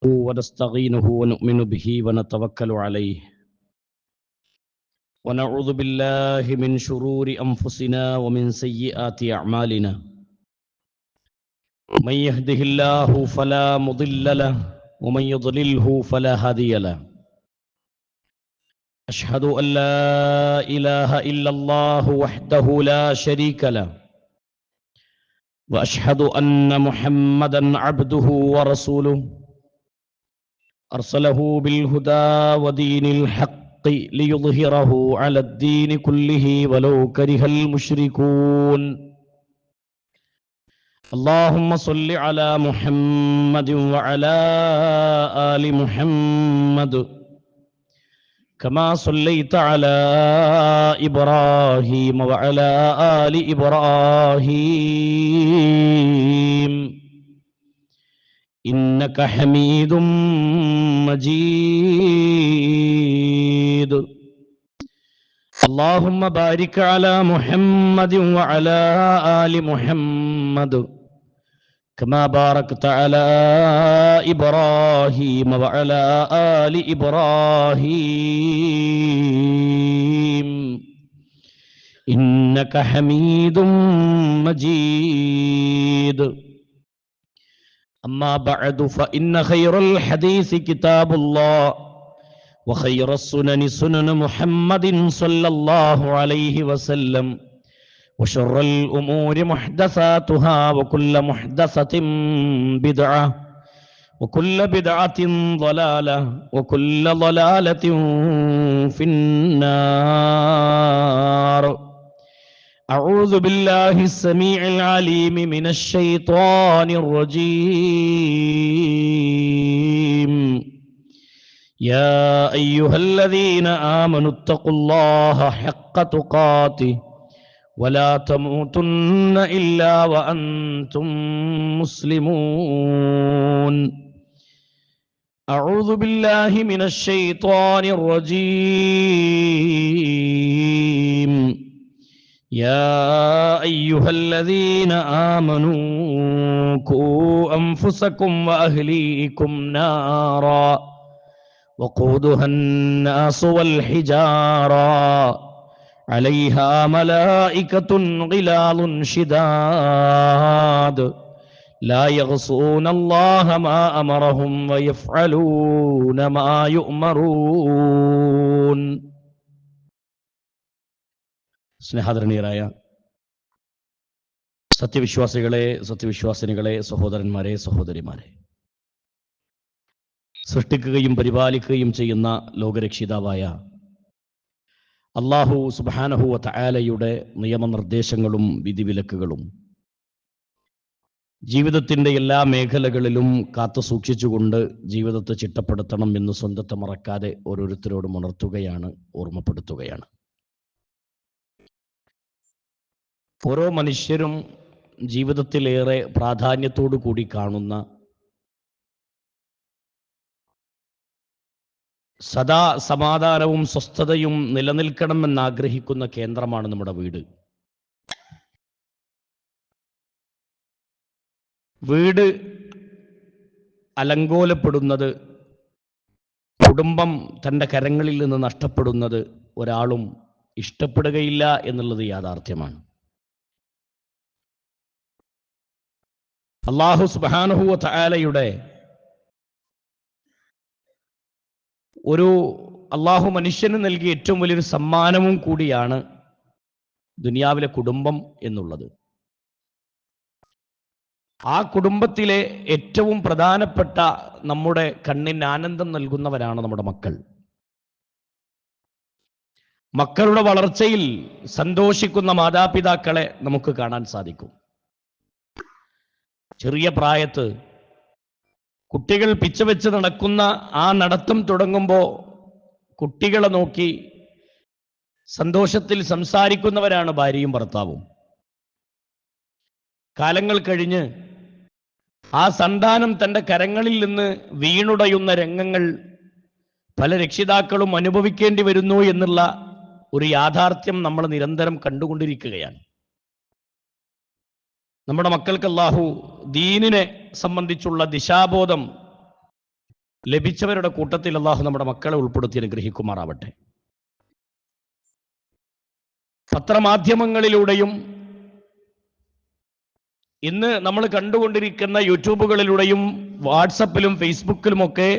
ونستعينه ونؤمن به ونتوكل عليه ونعوذ بالله من شرور أنفسنا ومن سيئات أعمالنا من يهده الله فلا مضل له ومن يضلله فلا هادي له أشهد أن لا إله إلا الله وحده لا شريك له وأشهد أن محمدا عبده ورسوله أرسله بالهدى ودين الحق ليظهره على الدين كله ولو كره المشركون اللهم صل على محمد وعلى آل محمد كما صليت على إبراهيم وعلى آل إبراهيم إنك حميد مجيد اللهم بارك على محمد وعلى آل محمد كما باركت على إبراهيم وعلى آل إبراهيم إنك حميد مجيد أما بعد فإن خير الحديث كتاب الله وخير السنن سنن محمد صلى الله عليه وسلم وشر الأمور محدثاتها وكل محدثة بدعة وكل بدعة ضلالة وكل ضلالة في النار أعوذ بالله السميع العليم من الشيطان الرجيم يا أيها الذين آمنوا اتقوا الله حق تقاته ولا تموتن إلا وأنتم مسلمون أعوذ بالله من الشيطان الرجيم يا أيها الذين آمنوا قوا أنفسكم وأهليكم نارا وقودها الناس والحجارة عليها ملائكة غلاظ شداد لا يعصون الله ما أمرهم ويفعلون ما يؤمرون. സ്നേഹാദരണീയരായ സത്യവിശ്വാസികളെ, സത്യവിശ്വാസിനികളെ, സഹോദരന്മാരെ, സഹോദരിമാരെ, സൃഷ്ടിക്കുകയും പരിപാലിക്കുകയും ചെയ്യുന്ന ലോകരക്ഷിതാവായ അല്ലാഹു സുബ്ഹാനഹു വ തആലയുടെ നിയമനിർദ്ദേശങ്ങളും വിധിവിലക്കുകളും ജീവിതത്തിൻ്റെ എല്ലാ മേഖലകളിലും കാത്തു സൂക്ഷിച്ചുകൊണ്ട് ജീവിതത്തെ ചിട്ടപ്പെടുത്തണം എന്ന് സ്വന്തത്തെ മറക്കാതെ ഓരോരുത്തരോടും ഉണർത്തുകയാണ്, ഓർമ്മപ്പെടുത്തുകയാണ്. ഓരോ മനുഷ്യരും ജീവിതത്തിലേറെ പ്രാധാന്യത്തോടു കൂടി കാണുന്ന, സദാ സമാധാനവും സ്വസ്ഥതയും നിലനിൽക്കണമെന്നാഗ്രഹിക്കുന്ന കേന്ദ്രമാണ് നമ്മുടെ വീട്. വീട് അലങ്കോലപ്പെടുന്നത്, കുടുംബം തൻ്റെ കരങ്ങളിൽ നിന്ന് നഷ്ടപ്പെടുന്നത് ഒരാളും ഇഷ്ടപ്പെടുകയില്ല എന്നുള്ളത് യാഥാർത്ഥ്യമാണ്. അല്ലാഹു സുബ്ഹാനഹു വ തആലയുടെ അല്ലാഹു മനുഷ്യന് നൽകിയ ഏറ്റവും വലിയൊരു സമ്മാനവും കൂടിയാണ് ദുനിയാവിലെ കുടുംബം എന്നുള്ളത്. ആ കുടുംബത്തിലെ ഏറ്റവും പ്രധാനപ്പെട്ട, നമ്മുടെ കണ്ണിന് ആനന്ദം നൽകുന്നവരാണ് നമ്മുടെ മക്കൾ. മക്കളുടെ വളർച്ചയിൽ സന്തോഷിക്കുന്ന മാതാപിതാക്കളെ നമുക്ക് കാണാൻ സാധിക്കും. ചെറിയ പ്രായത്ത് കുട്ടികൾ പിച്ചവെച്ച് നടക്കുന്ന ആ നടത്തം തുടങ്ങുമ്പോൾ കുട്ടികളെ നോക്കി സന്തോഷത്തിൽ സംസാരിക്കുന്നവരാണ് ഭാര്യയും ഭർത്താവും. കാലങ്ങൾ കഴിഞ്ഞ് ആ സന്താനം തൻ്റെ കരങ്ങളിൽ നിന്ന് വീണുടയുന്ന രംഗങ്ങൾ പല രക്ഷിതാക്കളും അനുഭവിക്കേണ്ടി വരുന്നു എന്നുള്ള ഒരു യാഥാർത്ഥ്യം നമ്മൾ നിരന്തരം കണ്ടുകൊണ്ടിരിക്കുകയാണ്. നമ്മുടെ മക്കൾക്ക് അല്ലാഹു ദീനിനെ സംബന്ധിച്ചുള്ള ദിശാബോധം ലഭിച്ചവരുടെ കൂട്ടത്തിൽ അള്ളാഹു നമ്മുടെ മക്കളെ ഉൾപ്പെടുത്തി അനുഗ്രഹിക്കുമാറാവട്ടെ. പത്രമാധ്യമങ്ങളിലൂടെയും ഇന്ന് നമ്മൾ കണ്ടുകൊണ്ടിരിക്കുന്ന യൂട്യൂബുകളിലൂടെയും വാട്സപ്പിലും ഫേസ്ബുക്കിലുമൊക്കെ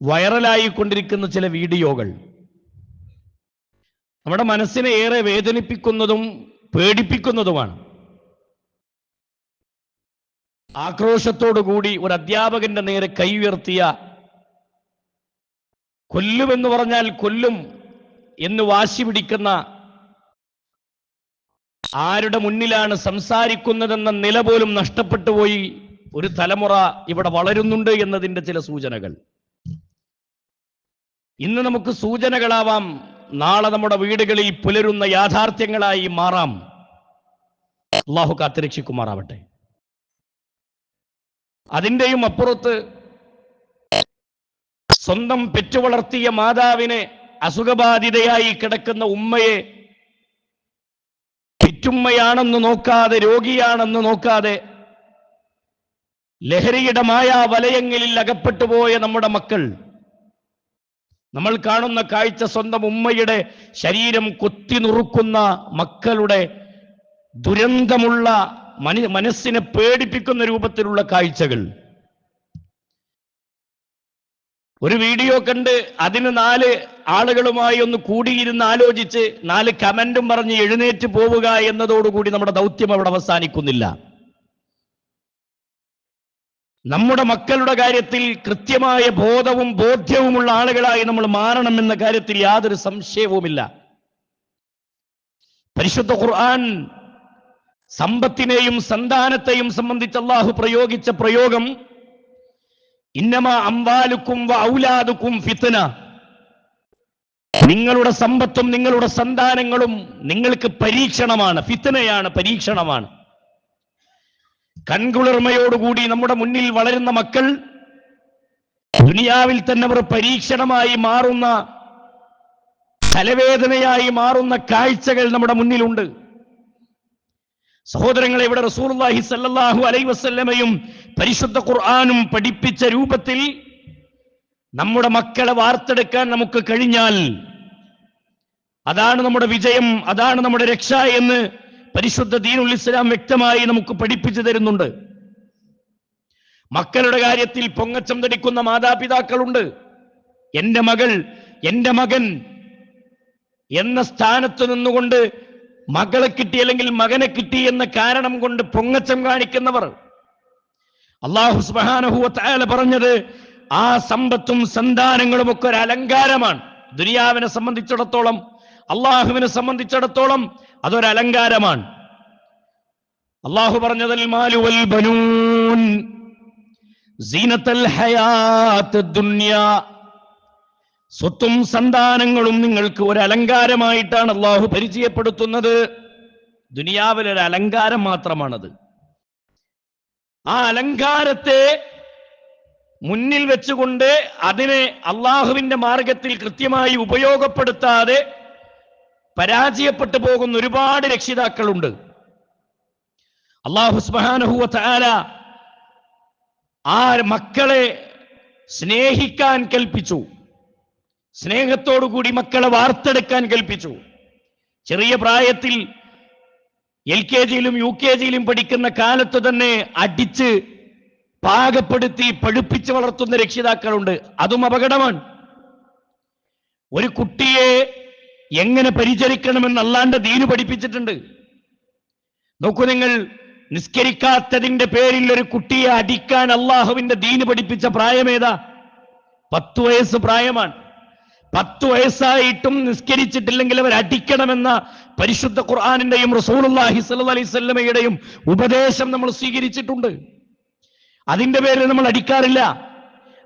വൈറലായിക്കൊണ്ടിരിക്കുന്ന ചില വീഡിയോകൾ നമ്മുടെ മനസ്സിനെ ഏറെ വേദനിപ്പിക്കുന്നതും പേടിപ്പിക്കുന്നതുമാണ്. ആക്രോശത്തോടുകൂടി ഒരു അധ്യാപകന്റെ നേരെ കൈ ഉയർത്തിയ, കൊല്ലുമെന്ന് പറഞ്ഞാൽ കൊല്ലും എന്ന് വാശി പിടിക്കുന്ന, ആരുടെ മുന്നിലാണ് സംസാരിക്കുന്നതെന്ന നില പോലും നഷ്ടപ്പെട്ടു പോയി ഒരു തലമുറ ഇവിടെ വളരുന്നുണ്ട് എന്നതിൻ്റെ ചില സൂചനകൾ. ഇന്ന് നമുക്ക് സൂചനകളാവാം, നാളെ നമ്മുടെ വീടുകളിൽ പുലരുന്ന യാഥാർത്ഥ്യങ്ങളായി മാറാം. അല്ലാഹു കാത്തുരക്ഷിക്കുമാറാവട്ടെ. അതിൻ്റെയും അപ്പുറത്ത് സ്വന്തം പെറ്റുവളർത്തിയ മാതാവിനെ, അസുഖബാധിതയായി കിടക്കുന്ന ഉമ്മയെ, പെറ്റുമ്മയാണെന്ന് നോക്കാതെ, രോഗിയാണെന്ന് നോക്കാതെ ലഹരിയുടെ മായാവലയങ്ങളിൽ അകപ്പെട്ടുപോയ നമ്മുടെ മക്കൾ, നമ്മൾ കാണുന്ന കാഴ്ച സ്വന്തം ഉമ്മയുടെ ശരീരം കൊത്തി നുറുക്കുന്ന മക്കളുടെ ദുരന്തമുള്ള, മനസ്സിനെ പേടിപ്പിക്കുന്ന രൂപത്തിലുള്ള കാഴ്ചകൾ. ഒരു വീഡിയോ കണ്ട് അതിന് 4 ആളുകളുമായി ഒന്ന് കൂടിയിരുന്ന് ആലോചിച്ച് 4 കമന്റും പറഞ്ഞ് എഴുന്നേറ്റ് പോവുക എന്നതോടുകൂടി നമ്മുടെ ദൗത്യം അവിടെ അവസാനിക്കുന്നില്ല. നമ്മുടെ മക്കളുടെ കാര്യത്തിൽ കൃത്യമായ ബോധവും ബോധ്യവുമുള്ള ആളുകളായി നമ്മൾ മാറണമെന്ന കാര്യത്തിൽ യാതൊരു സംശയവുമില്ല. പരിശുദ്ധ ഖുർആൻ സമ്പത്തിനെയും സന്താനത്തെയും സംബന്ധിച്ച് അല്ലാഹു പ്രയോഗിച്ച പ്രയോഗം ഇന്നമാ അംവാലുക്കും വ ഔലാദുക്കും ഫിത്ന. നിങ്ങളുടെ സമ്പത്തും നിങ്ങളുടെ സന്താനങ്ങളും നിങ്ങൾക്ക് പരീക്ഷണമാണ്, ഫിത്നയാണ്, പരീക്ഷണമാണ്. കൺകുളിർമയോടുകൂടി നമ്മുടെ മുന്നിൽ വളരുന്ന മക്കൾ ദുനിയാവിൽ തന്നെ അവർ പരീക്ഷണമായി മാറുന്ന, തലവേദനയായി മാറുന്ന കാഴ്ചകൾ നമ്മുടെ മുന്നിലുണ്ട്. സഹോദരങ്ങളെ, ഇവിടെ റസൂലുള്ളാഹി സ്വല്ലല്ലാഹു അലൈഹി വസല്ലമയും പരിശുദ്ധ ഖുർആനും പഠിപ്പിച്ച രൂപത്തിൽ നമ്മുടെ മക്കളെ വാർത്തെടുക്കാൻ നമുക്ക് കഴിഞ്ഞാൽ അതാണ് നമ്മുടെ വിജയം, അതാണ് നമ്മുടെ രക്ഷ എന്ന് പരിശുദ്ധ ദീനുൽ ഇസ്ലാം വ്യക്തമായി നമുക്ക് പഠിപ്പിച്ചു തരുന്നുണ്ട്. മക്കളുടെ കാര്യത്തിൽ പൊങ്ങച്ചം തടിക്കുന്ന മാതാപിതാക്കളുണ്ട്. എന്റെ മകൾ, എന്റെ മകൻ എന്ന സ്ഥാനത്ത് നിന്നുകൊണ്ട് മകളെ കിട്ടി അല്ലെങ്കിൽ മകനെ കിട്ടി എന്ന കാരണം കൊണ്ട് പൊങ്ങച്ചം കാണിക്കുന്നവർ. അല്ലാഹു സുബ്ഹാനഹു വ തആല പറഞ്ഞത് ആ സമ്പത്തും സന്താനങ്ങളും ഒക്കെ ഒരു അലങ്കാരമാണ്. ദുനിയാവിനെ സംബന്ധിച്ചിടത്തോളം, അള്ളാഹുവിനെ സംബന്ധിച്ചിടത്തോളം അതൊരു അലങ്കാരമാണ്. അല്ലാഹു പറഞ്ഞതിൽ മാലു വൽ ബനൂൻ സീനത്തുൽ ഹയാത്തുദ് ദുനിയ, സ്വത്തും സന്താനങ്ങളും നിങ്ങൾക്ക് ഒരു അലങ്കാരമായിട്ടാണ് അല്ലാഹു പരിചയപ്പെടുത്തുന്നത്. ദുനിയാവിലൊരു അലങ്കാരം മാത്രമാണത്. ആ അലങ്കാരത്തെ മുന്നിൽ വെച്ചുകൊണ്ട് അതിനെ അള്ളാഹുവിന്റെ മാർഗത്തിൽ കൃത്യമായി ഉപയോഗപ്പെടുത്താതെ പരാജയപ്പെട്ടു പോകുന്ന ഒരുപാട് രക്ഷിതാക്കളുണ്ട്. അല്ലാഹു സുബ്ഹാനഹു വ തആല ആ മക്കളെ സ്നേഹിക്കാൻ കൽപ്പിച്ചു, സ്നേഹത്തോടുകൂടി മക്കളെ വാർത്തെടുക്കാൻ കൽപ്പിച്ചു. ചെറിയ പ്രായത്തിൽ LKG-യിലും UKG-യിലും പഠിക്കുന്ന കാലത്ത് തന്നെ അടിച്ച് പാകപ്പെടുത്തി പഠിപ്പിച്ച് വളർത്തുന്ന രക്ഷിതാക്കളുണ്ട്. അതും അപകടമാണ്. ഒരു കുട്ടിയെ എങ്ങനെ പരിചരിക്കണമെന്ന് അല്ലാഹുവിന്റെ ദീന് പഠിപ്പിച്ചിട്ടുണ്ട്. നോക്കൂ നിങ്ങൾ, നിസ്കരിക്കാത്തതിന്റെ പേരിൽ ഒരു കുട്ടിയെ അടിക്കാൻ അല്ലാഹുവിന്റെ ദീന് പഠിപ്പിച്ച പ്രായമേതാ? 10 വയസ്സ് പ്രായമാണ്. 10 വയസ്സായിട്ടും നിസ്കരിച്ചിട്ടില്ലെങ്കിൽ അവർ അടിക്കണമെന്ന പരിശുദ്ധ ഖുർആനിന്റെയും റസൂലുള്ളാഹി സ്വല്ലല്ലാഹി അലൈഹി വസല്ലമയുടെയും ഉപദേശം നമ്മൾ സ്വീകരിച്ചിട്ടുണ്ട്. അതിന്റെ പേരിൽ നമ്മൾ അടിക്കാറില്ല,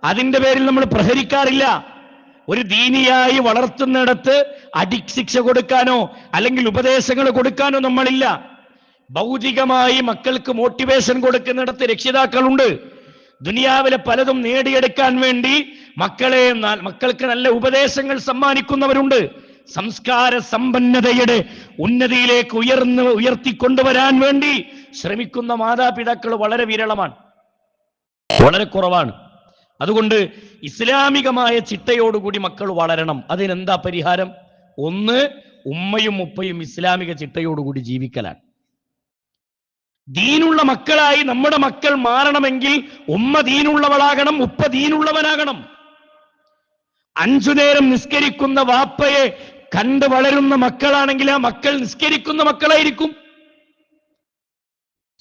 അതിന്റെ പേരിൽ നമ്മൾ പ്രഹരിക്കാറില്ല. ഒരു ദീനിയായി വളർത്തുന്നിടത്ത് ശിക്ഷ കൊടുക്കാനോ അല്ലെങ്കിൽ ഉപദേശങ്ങൾ കൊടുക്കാനോ നമ്മളില്ല. ഭൗതികമായി മക്കൾക്ക് മോട്ടിവേഷൻ കൊടുക്കുന്നിടത്ത് രക്ഷിതാക്കളുണ്ട്. ദുനിയാവിലെ പലതും നേടിയെടുക്കാൻ വേണ്ടി മക്കൾക്ക് നല്ല ഉപദേശങ്ങൾ സമ്മാനിക്കുന്നവരുണ്ട്. സംസ്കാര സമ്പന്നതയുടെ ഉന്നതിയിലേക്ക് ഉയർത്തിക്കൊണ്ടുവരാൻ വേണ്ടി ശ്രമിക്കുന്ന മാതാപിതാക്കൾ വളരെ വിരളമാണ്, വളരെ കുറവാണ്. അതുകൊണ്ട് ഇസ്ലാമികമായ ചിട്ടയോടുകൂടി മക്കൾ വളരണം. അതിനെന്താ പരിഹാരം? ഒന്ന്, ഉമ്മയും ഉപ്പയും ഇസ്ലാമിക ചിട്ടയോടുകൂടി ജീവിക്കലാണ്. ദീനുള്ള മക്കളായി നമ്മുടെ മക്കൾ മാറണമെങ്കിൽ ഉമ്മ ദീനുള്ളവളാകണം, ഉപ്പ ദീനുള്ളവനാകണം. 5 നേരം നിസ്കരിക്കുന്ന വാപ്പയെ കണ്ട് വളരുന്ന മക്കളാണെങ്കിൽ ആ മക്കൾ നിസ്കരിക്കുന്ന മക്കളായിരിക്കും.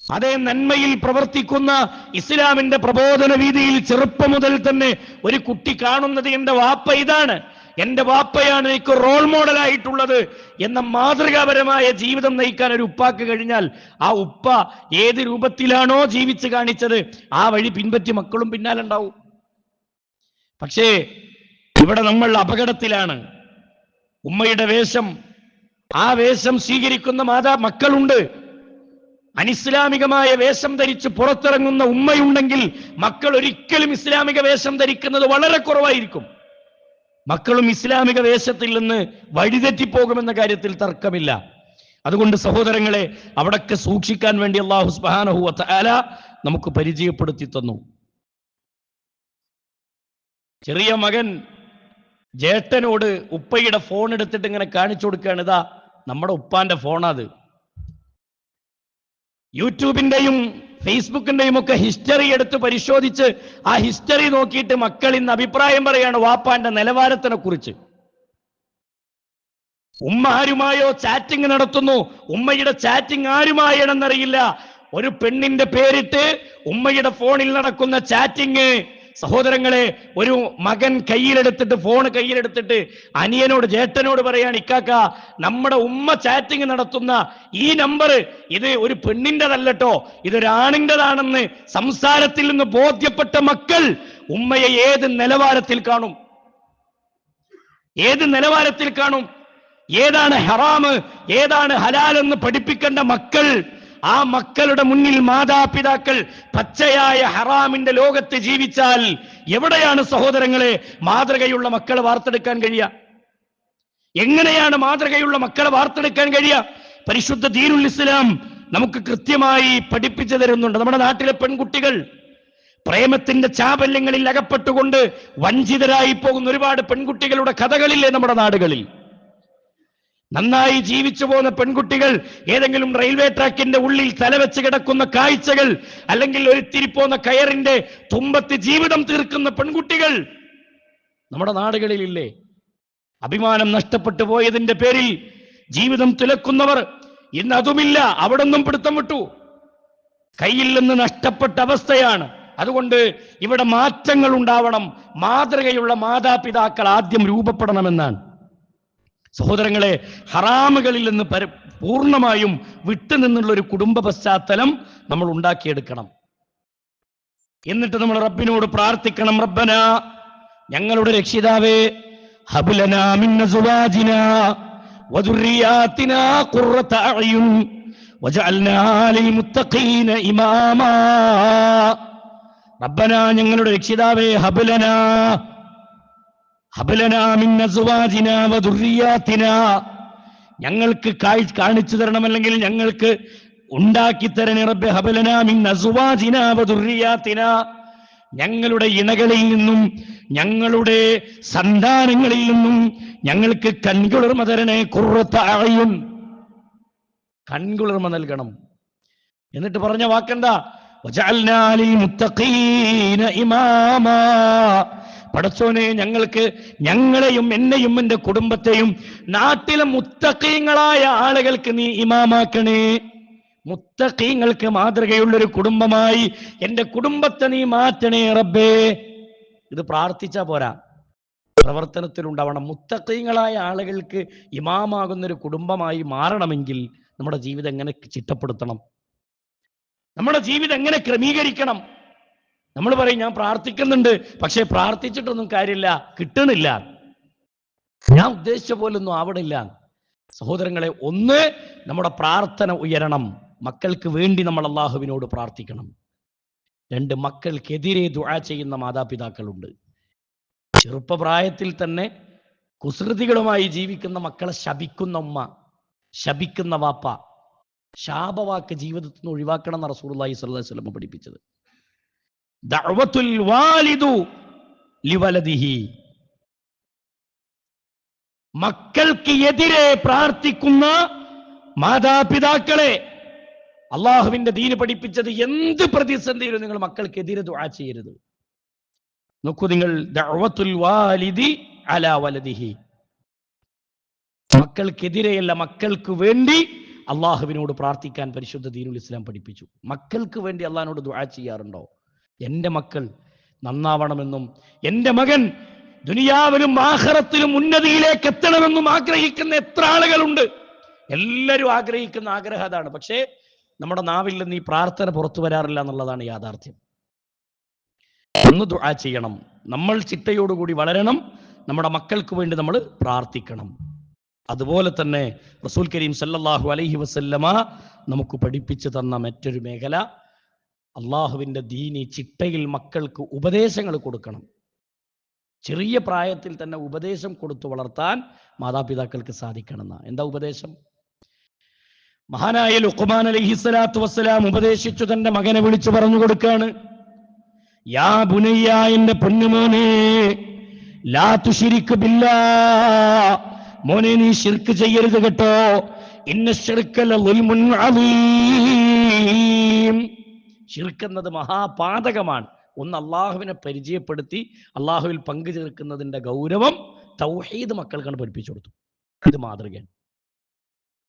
അതേ നന്മയിൽ പ്രവർത്തിക്കുന്ന ഇസ്ലാമിന്റെ പ്രബോധന രീതിയിൽ ചെറുപ്പം മുതൽ തന്നെ ഒരു കുട്ടി കാണുന്നത് എന്റെ വാപ്പ ഇതാണ്, എന്റെ വാപ്പയാണ് എനിക്ക് റോൾ മോഡലായിട്ടുള്ളത് എന്ന മാതൃകാപരമായ ജീവിതം നയിക്കാൻ ഒരു ഉപ്പാക്ക് കഴിഞ്ഞാൽ ആ ഉപ്പ ഏത് രൂപത്തിലാണോ ജീവിച്ച് കാണിച്ചത് ആ വഴി പിൻപറ്റി മക്കളും പിന്നാലുണ്ടാവും. പക്ഷേ ഇവിടെ നമ്മൾ അപകടത്തിലാണ്. ഉമ്മയുടെ വേഷം, ആ വേഷം സ്വീകരിക്കുന്ന മക്കളുണ്ട്. അനിസ്ലാമികമായ വേഷം ധരിച്ച് പുറത്തിറങ്ങുന്ന ഉമ്മയുണ്ടെങ്കിൽ മക്കൾ ഒരിക്കലും ഇസ്ലാമിക വേഷം ധരിക്കുന്നത് വളരെ കുറവായിരിക്കും. മക്കളും ഇസ്ലാമിക വേഷത്തിൽ നിന്ന് വഴിതെറ്റിപ്പോകുമെന്ന കാര്യത്തിൽ തർക്കമില്ല. അതുകൊണ്ട് സഹോദരങ്ങളെ, അവിടൊക്കെ സൂക്ഷിക്കാൻ വേണ്ടി അല്ലാഹു സുബ്ഹാനഹു വ തആല നമുക്ക് പരിചയപ്പെടുത്തി തന്നു. ചെറിയ മകൻ ജേട്ടനോട് ഉപ്പയുടെ ഫോൺ എടുത്തിട്ട് ഇങ്ങനെ കാണിച്ചു കൊടുക്കുകയാണ്, ഇതാ നമ്മുടെ ഉപ്പാന്റെ ഫോണത്. യൂട്യൂബിന്റെയും ഫേസ്ബുക്കിന്റെയും ഒക്കെ ഹിസ്റ്ററി എടുത്ത് പരിശോധിച്ച് ആ ഹിസ്റ്ററി നോക്കിയിട്ട് മക്കൾ ഇന്ന് അഭിപ്രായം പറയാണ് വാപ്പാന്റെ നിലവാരത്തിനെ കുറിച്ച്. ഉമ്മ ആരുമായോ ചാറ്റിംഗ് നടത്തുന്നു. ഉമ്മയുടെ ചാറ്റിംഗ് ആരുമായാണെന്നറിയില്ല. ഒരു പെണ്ണിന്റെ പേരിട്ട് ഉമ്മയുടെ ഫോണിൽ നടക്കുന്ന ചാറ്റിംഗ്, സഹോദരങ്ങളെ, ഒരു മകൻ ഫോൺ കയ്യിലെടുത്തിട്ട് അനിയനോട്, ജേട്ടനോട് പറയാണ്, ഇക്കാക്ക നമ്മുടെ ഉമ്മ ചാറ്റിംഗ് നടത്തുന്ന ഈ നമ്പർ ഇത് ഒരു പെണ്ണിൻ്റെതല്ലട്ടോ, ഇതൊരാണിൻ്റെതാണെന്ന് സംസാരത്തിൽ നിന്ന് ബോധ്യപ്പെട്ട മക്കൾ ഉമ്മയെ ഏത് നിലവാരത്തിൽ കാണും? ഏത് നിലവാരത്തിൽ കാണും? ഏതാണ് ഹറാമ്, ഏതാണ് ഹലാൽ എന്ന് പഠിപ്പിക്കേണ്ട മക്കൾ, ആ മക്കളുടെ മുന്നിൽ മാതാപിതാക്കൾ പച്ചയായ ഹറാമിന്റെ ലോകത്ത് ജീവിച്ചാൽ എവിടെയാണ് സഹോദരങ്ങളെ മാതൃകയുള്ള മക്കളെ വാർത്തെടുക്കാൻ കഴിയുക? എങ്ങനെയാണ് മാതൃകയുള്ള മക്കളെ വാർത്തെടുക്കാൻ കഴിയുക? പരിശുദ്ധ ദീനുൽ ഇസ്ലാം നമുക്ക് കൃത്യമായി പഠിപ്പിച്ചു തരുന്നുണ്ട്. നമ്മുടെ നാട്ടിലെ പെൺകുട്ടികൾ പ്രേമത്തിന്റെ ചാബല്യങ്ങളിൽ അകപ്പെട്ടുകൊണ്ട് വഞ്ചിതരായി പോകുന്ന ഒരുപാട് പെൺകുട്ടികളുടെ കഥകളില്ലേ നമ്മുടെ നാടുകളിൽ? നന്നായി ജീവിച്ചു പോകുന്ന പെൺകുട്ടികൾ ഏതെങ്കിലും റെയിൽവേ ട്രാക്കിന്റെ ഉള്ളിൽ തലവെച്ച് കിടക്കുന്ന കാഴ്ചകൾ, അല്ലെങ്കിൽ ഒരുത്തിരിപ്പോന്ന കയറിന്റെ തുമ്പത്ത് ജീവിതം തീർക്കുന്ന പെൺകുട്ടികൾ നമ്മുടെ നാടുകളിലില്ലേ? അഭിമാനം നഷ്ടപ്പെട്ടു പോയതിന്റെ പേരിൽ ജീവിതം തുലക്കുന്നവർ ഇന്ന് അതുമില്ല, അവിടെ നിന്നും പിടുത്തം വിട്ടു, കയ്യിൽ നിന്ന് നഷ്ടപ്പെട്ട അവസ്ഥയാണ്. അതുകൊണ്ട് ഇവിടെ മാറ്റങ്ങൾ ഉണ്ടാവണം. മാതൃകയുള്ള മാതാപിതാക്കൾ ആദ്യം രൂപപ്പെടണമെന്നാണ്. സഹോദരങ്ങളെ, ഹറാമുകളിൽ നിന്ന് പൂർണ്ണമായും വിട്ടുനിന്നുള്ള ഒരു കുടുംബ പശ്ചാത്തലം നമ്മൾ ഉണ്ടാക്കിയെടുക്കണം. എന്നിട്ട് നമ്മൾ റബ്ബിനോട് പ്രാർത്ഥിക്കണം, റബ്ബന, ഞങ്ങളുടെ രക്ഷിതാവേ, ഹബ്ലനാ മിൻ അസ്വാജിനാ വദുർരിയാതിനാ ഖുർറത അഅ്യുൻ വജഅൽനാ ലിൽ മുത്തഖീന ഇമാമാ. റബ്ബന, ഞങ്ങളുടെ രക്ഷിതാവേ, ഹബ്ലനാ മിൻ അസ്വാജിനാ വദുർരിയാതിനാ, ഞങ്ങൾക്ക് കാണിച്ചു തരണം, അല്ലെങ്കിൽ ഞങ്ങൾക്ക് ഉണ്ടാക്കി തരണേ റബ്ബേ. ഹബ്ലനാ മിൻ അസ്വാജിനാ വദുർരിയാതിനാ, ഞങ്ങളുടെ ഇണകളിൽ നിന്നും ഞങ്ങളുടെ സന്താനങ്ങളിൽ നിന്നും ഞങ്ങൾക്ക് കൺകുളിർമ തരണേ. ഖുർറത അഅ്യുൻ, കൺകുളിർമ നൽകണം. എന്നിട്ട് പറഞ്ഞ വാക്കെന്താ? വജഅൽനാ ലിൽ മുത്തഖീന ഇമാമാ. പടച്ചോനെ, ഞങ്ങളെയും എന്നെയും എന്റെ കുടുംബത്തെയും നാട്ടിലെ മുത്തഖീങ്ങളായ ആളുകൾക്ക് നീ ഇമാമാക്കണേ. മുത്തഖീങ്ങൾക്ക് മാതൃകയുള്ളൊരു കുടുംബമായി എന്റെ കുടുംബത്തെ നീ മാറ്റണേ റബ്ബേ. ഇത് പ്രാർത്ഥിച്ചാ പോരാ, പ്രവർത്തനത്തിലുണ്ടാവണം. മുത്തഖീങ്ങളായ ആളുകൾക്ക് ഇമാമാകുന്നൊരു കുടുംബമായി മാറണമെങ്കിൽ നമ്മുടെ ജീവിതം എങ്ങനെ ചിട്ടപ്പെടുത്തണം? നമ്മുടെ ജീവിതം എങ്ങനെ ക്രമീകരിക്കണം? നമ്മൾ പറയും, ഞാൻ പ്രാർത്ഥിക്കുന്നുണ്ട്, പക്ഷെ പ്രാർത്ഥിച്ചിട്ടൊന്നും കാര്യമില്ല, കിട്ടണില്ല, ഞാൻ ഉദ്ദേശിച്ച പോലൊന്നും ആവണില്ല. സഹോദരങ്ങളെ, ഒന്ന്, നമ്മുടെ പ്രാർത്ഥന ഉയരണം. മക്കൾക്ക് വേണ്ടി നമ്മൾ അള്ളാഹുവിനോട് പ്രാർത്ഥിക്കണം. 2, മക്കൾക്കെതിരെ ദുആ ചെയ്യുന്ന മാതാപിതാക്കളുണ്ട്. ചെറുപ്പപ്രായത്തിൽ തന്നെ കുസൃതികളുമായി ജീവിക്കുന്ന മക്കളെ ശപിക്കുന്ന ഉമ്മ, ശപിക്കുന്ന വാപ്പ. ശാപവാക്ക് ജീവിതത്തിൽ നിന്ന് ഒഴിവാക്കണം എന്ന് റസൂലുള്ളാഹി സ്വല്ലല്ലാഹു അലൈഹി വസല്ലം പഠിപ്പിച്ചത്. ദഅവത്തുൽ വാലിദു ലിവലദിഹി. മക്കൾക്ക് എതിരെ പ്രാർത്ഥിക്കുന്ന മാതാപിതാക്കളെ അള്ളാഹുവിന്റെ ദീന് പഠിപ്പിച്ചത് എന്ത് പ്രതിസന്ധിയിലും നിങ്ങൾ മക്കൾക്കെതിരെ ദുആ ചെയ്യരുത്. നോക്കൂ നിങ്ങൾ, ദഅവത്തുൽ വാലിദി അലാ വലദിഹി, മക്കൾക്കെതിരെയല്ല മക്കൾക്ക് വേണ്ടി അള്ളാഹുവിനോട് പ്രാർത്ഥിക്കാൻ പരിശുദ്ധ ദീനുൽ ഇസ്ലാം പഠിപ്പിച്ചു. മക്കൾക്ക് വേണ്ടി അള്ളാഹിനോട് ദുആ ചെയ്യാറുണ്ടോ? എൻ്റെ മക്കൾ നന്നാവണമെന്നും എൻ്റെ മകൻ ദുനിയാവിലും ആഖിറത്തിലും ഉന്നതിയിലേക്ക് എത്തണമെന്നും ആഗ്രഹിക്കുന്ന എത്ര ആളുകളുണ്ട്. എല്ലാവരും ആഗ്രഹിക്കുന്ന ആഗ്രഹം അതാണ്. പക്ഷേ നമ്മുടെ നാവിൽ നിന്ന് ഈ പ്രാർത്ഥന പുറത്തു വരാറില്ല എന്നുള്ളതാണ് യാഥാർത്ഥ്യം. ഒന്ന് ദുആ ചെയ്യണം, നമ്മൾ ചിട്ടയോടുകൂടി വളരണം, നമ്മുടെ മക്കൾക്ക് വേണ്ടി നമ്മൾ പ്രാർത്ഥിക്കണം. അതുപോലെ തന്നെ റസൂൽ കരീം സല്ലല്ലാഹു അലൈഹി വസല്ലമ നമുക്ക് പഠിപ്പിച്ചു തന്ന മറ്റൊരു മേഖല, അള്ളാഹുവിൻ്റെ ദീനി ചിട്ടയിൽ മക്കൾക്ക് ഉപദേശങ്ങൾ കൊടുക്കണം. ചെറിയ പ്രായത്തിൽ തന്നെ ഉപദേശം കൊടുത്തു വളർത്താൻ മാതാപിതാക്കൾക്ക് സാധിക്കണം. എന്താ ഉപദേശം? മഹാനായ ലുഖ്മാൻ അലൈഹിസ്സലാത്തു വസ്സലാം ഉപദേശിച്ചു തന്റെ മകനെ വിളിച്ചു പറഞ്ഞു കൊടുക്കാണ്, യാ ബുനയ്യ, എന്റെ പൊന്നുമോനെ, ലാ തുശ്രിക് ബില്ലാഹ്, മോനെ നീ ശിർക്ക് ചെയ്യരുത് കേട്ടോ, ഇന്ന ശിർക ലളുൽമുൻ അളീം, ശിർക്ക് എന്നത് മഹാപാതകമാണ്. ഒന്ന് അള്ളാഹുവിനെ പരിചയപ്പെടുത്തി അള്ളാഹുവിൽ പങ്കു ചേർക്കുന്നതിന്റെ ഗൗരവം തൗഹീദ് മക്കൾക്കാണ് പഠിപ്പിച്ചു കൊടുത്തു. ഇത് മാതൃകയാണ്.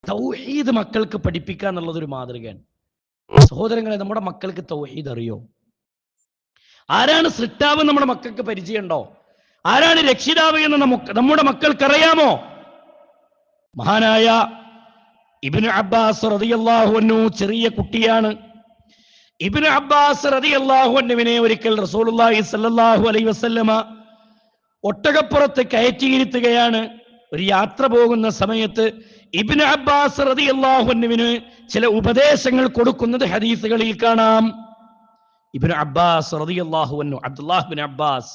തൗഹീദ് മക്കൾക്ക് പഠിപ്പിക്കുക എന്നുള്ളതൊരു മാതൃകയാണ്. സഹോദരങ്ങളെ, നമ്മുടെ മക്കൾക്ക് തൗഹീദ് അറിയോ? ആരാണ് സൃഷ്ടാവ് നമ്മുടെ മക്കൾക്ക് പരിചയമുണ്ടോ? ആരാണ് രക്ഷിതാവ് എന്ന് നമ്മുടെ മക്കൾക്കറിയാമോ? മഹാനായ ഇബ്നു അബ്ബാസ് റളിയല്ലാഹു അൻഹു ചെറിയ കുട്ടിയാണ്. ഇബ്നു അബ്ബാസ് റളിയല്ലാഹു അൻഹുവിനെ ഒരിക്കൽ റസൂലുള്ളാഹി സ്വല്ലല്ലാഹു അലൈഹി വസല്ലമ ഒട്ടകപ്പുറത്ത് കയറ്റിയിരുത്തുകയാണ്. ഒരു യാത്ര പോകുന്ന സമയത്ത് ഇബ്നു അബ്ബാസ് റളിയല്ലാഹു അൻഹുവിന് ചില ഉപദേശങ്ങൾ കൊടുക്കുന്നത് ഹദീസുകളിൽ കാണാം. ഇബ്നു അബ്ബാസ് റളിയല്ലാഹു അൻഹു, അബ്ദുല്ലാഹ് ഇബ്നു അബ്ബാസ്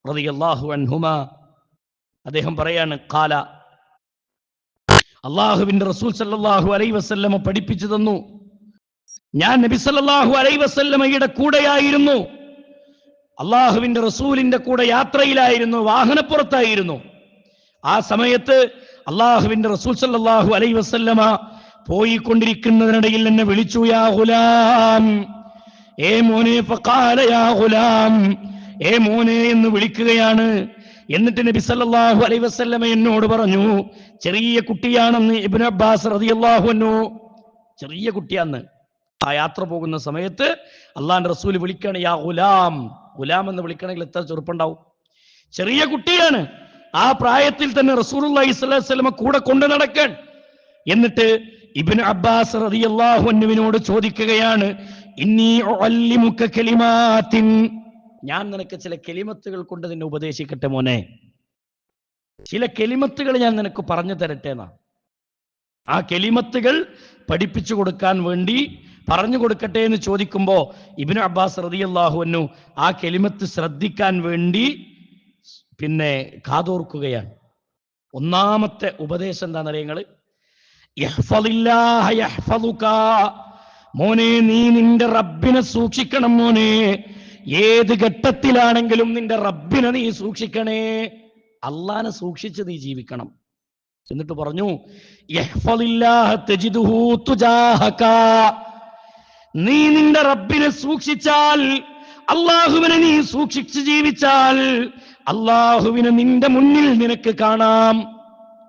റളിയല്ലാഹു അൻഹുമാ, അദ്ദേഹം പറയാണ്, ഖാല, അള്ളാഹുവിന്റെ റസൂൽ സല്ലല്ലാഹു അലൈഹി വസല്ലമ പഠിപ്പിച്ചു തന്നു, ഞാൻ നബി സല്ലല്ലാഹു അലൈഹി വസല്ലമയുടെ കൂടെയായിരുന്നു, അള്ളാഹുവിന്റെ റസൂലിന്റെ കൂടെ യാത്രയിലായിരുന്നു, വാഹനപ്പുറത്തായിരുന്നു. ആ സമയത്ത് അള്ളാഹുവിന്റെ റസൂൽ സല്ലല്ലാഹു അലൈഹി വസല്ലമ പോയിക്കൊണ്ടിരിക്കുന്നതിനിടയിൽ എന്നെ വിളിച്ചു, യാ ഗുലാം, ഏ മോനെ, ഫഖാല യാ ഗുലാം, ഏ മോനെ എന്ന് വിളിക്കുകയാണ്. എന്നിട്ട് നബി സല്ലല്ലാഹു അലൈഹി വസല്ലമ എന്നോട് പറഞ്ഞു, ചെറിയ കുട്ടിയാണെന്ന് ഇബ്നു അബ്ബാസ് റളിയല്ലാഹു അൻഹു, ചെറിയ കുട്ടിയാന്ന്. ആ യാത്ര പോകുന്ന സമയത്ത് അള്ളാഹുവിന്റെ റസൂൽ വിളിക്കുകയാണ്, യാ ഗുലാം. ഗുലാം എന്ന് വിളിക്കണമെങ്കിൽ എത്ര ചെറുപ്പുണ്ടാവും? ചെറിയ കുട്ടിയാണ്. ആ പ്രായത്തിൽ തന്നെ റസൂലുള്ളാഹി സ്വല്ലല്ലാഹു അലൈഹി വസല്ലമ കൂടെ കൊണ്ടു നടക്കാൻ. എന്നിട്ട് ഇബ്നു അബ്ബാസ് റളിയല്ലാഹു അൻഹുവിനോട് ചോദിക്കുകയാണ്, ഇന്നി ഉഅല്ലിമുക കലിമാത്തിൻ, ഞാൻ നിനക്ക് ചില കെലിമത്തുകൾ കൊണ്ട് നിന്നെ ഉപദേശിക്കട്ടെ മോനെ, ചില കെലിമത്തുകൾ ഞാൻ നിനക്ക് പറഞ്ഞു തരട്ടെ എന്നാ. ആ കെലിമത്തുകൾ പഠിപ്പിച്ചു കൊടുക്കാൻ വേണ്ടി പറഞ്ഞു കൊടുക്കട്ടെ എന്ന് ചോദിക്കുമ്പോ ഇബ്നു അബ്ബാസ് റളിയല്ലാഹു അൻഹു ആ കെലിമത്ത് ശ്രദ്ധിക്കാൻ വേണ്ടി പിന്നെ കാതോർക്കുകയാണ്. ഒന്നാമത്തെ ഉപദേശം എന്താണെന്നറിയങ്ങള്, യഹ്ഫളില്ലാഹ യഹ്ഫളുക, മോനെ നീ നിന്റെ റബ്ബിനെ സൂക്ഷിക്കണം മോനെ, ഏത് ഘട്ടത്തിലാണെങ്കിലും നിന്റെ റബ്ബിനെ നീ സൂക്ഷിക്കണേ, അള്ളാനെ സൂക്ഷിച്ച് നീ ജീവിക്കണം. എന്നിട്ട് പറഞ്ഞു, യഹ്ഫളില്ലാഹ തജിദുഹു തുജാഹക, നീ നിന്റെ റബ്ബിനെ സൂക്ഷിച്ചാൽ, അള്ളാഹുവിനെ നീ സൂക്ഷിച്ച് ജീവിച്ചാൽ, അള്ളാഹുവിനെ നിന്റെ മുന്നിൽ നിനക്ക് കാണാം.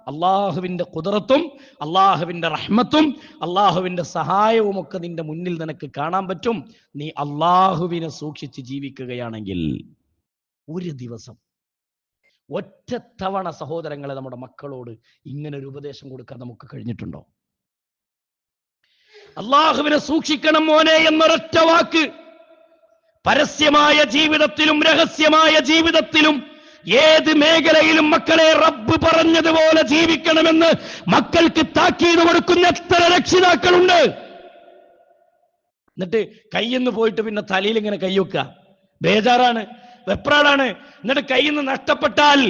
അള്ളാഹുവിന്റെ ഖുദ്റത്തും അള്ളാഹുവിന്റെ റഹ്മത്തും അള്ളാഹുവിന്റെ സഹായവും ഒക്കെ നിന്റെ മുന്നിൽ നിനക്ക് കാണാൻ പറ്റും, നീ അള്ളാഹുവിനെ സൂക്ഷിച്ച് ജീവിക്കുകയാണെങ്കിൽ. ഒരു ദിവസം ഒറ്റത്തവണ സഹോദരങ്ങളെ നമ്മുടെ മക്കളോട് ഇങ്ങനെ ഒരു ഉപദേശം കൊടുക്കാൻ നമുക്ക് കഴിഞ്ഞിട്ടുണ്ടോ? അള്ളാഹുവിനെ സൂക്ഷിക്കണം മോനെ എന്നൊരൊറ്റ വാക്ക് പരസ്യമായ ജീവിതത്തിലും രഹസ്യമായ ജീവിതത്തിലും ഏത് മേഖലയിലും മക്കളെ റബ്ബ് പറഞ്ഞതുപോലെ ജീവിക്കണമെന്ന് മക്കൾക്ക് താക്കീത് കൊടുക്കുന്ന എത്ര രക്ഷിതാക്കളുണ്ട്. എന്നിട്ട് കയ്യിന്ന് പോയിട്ട് പിന്നെ തലയിൽ ഇങ്ങനെ കൈവെക്കുക, ബേജാറാണ്, വെപ്രാളാണ്. എന്നിട്ട് കയ്യിൽ നിന്ന് നഷ്ടപ്പെട്ടാൽ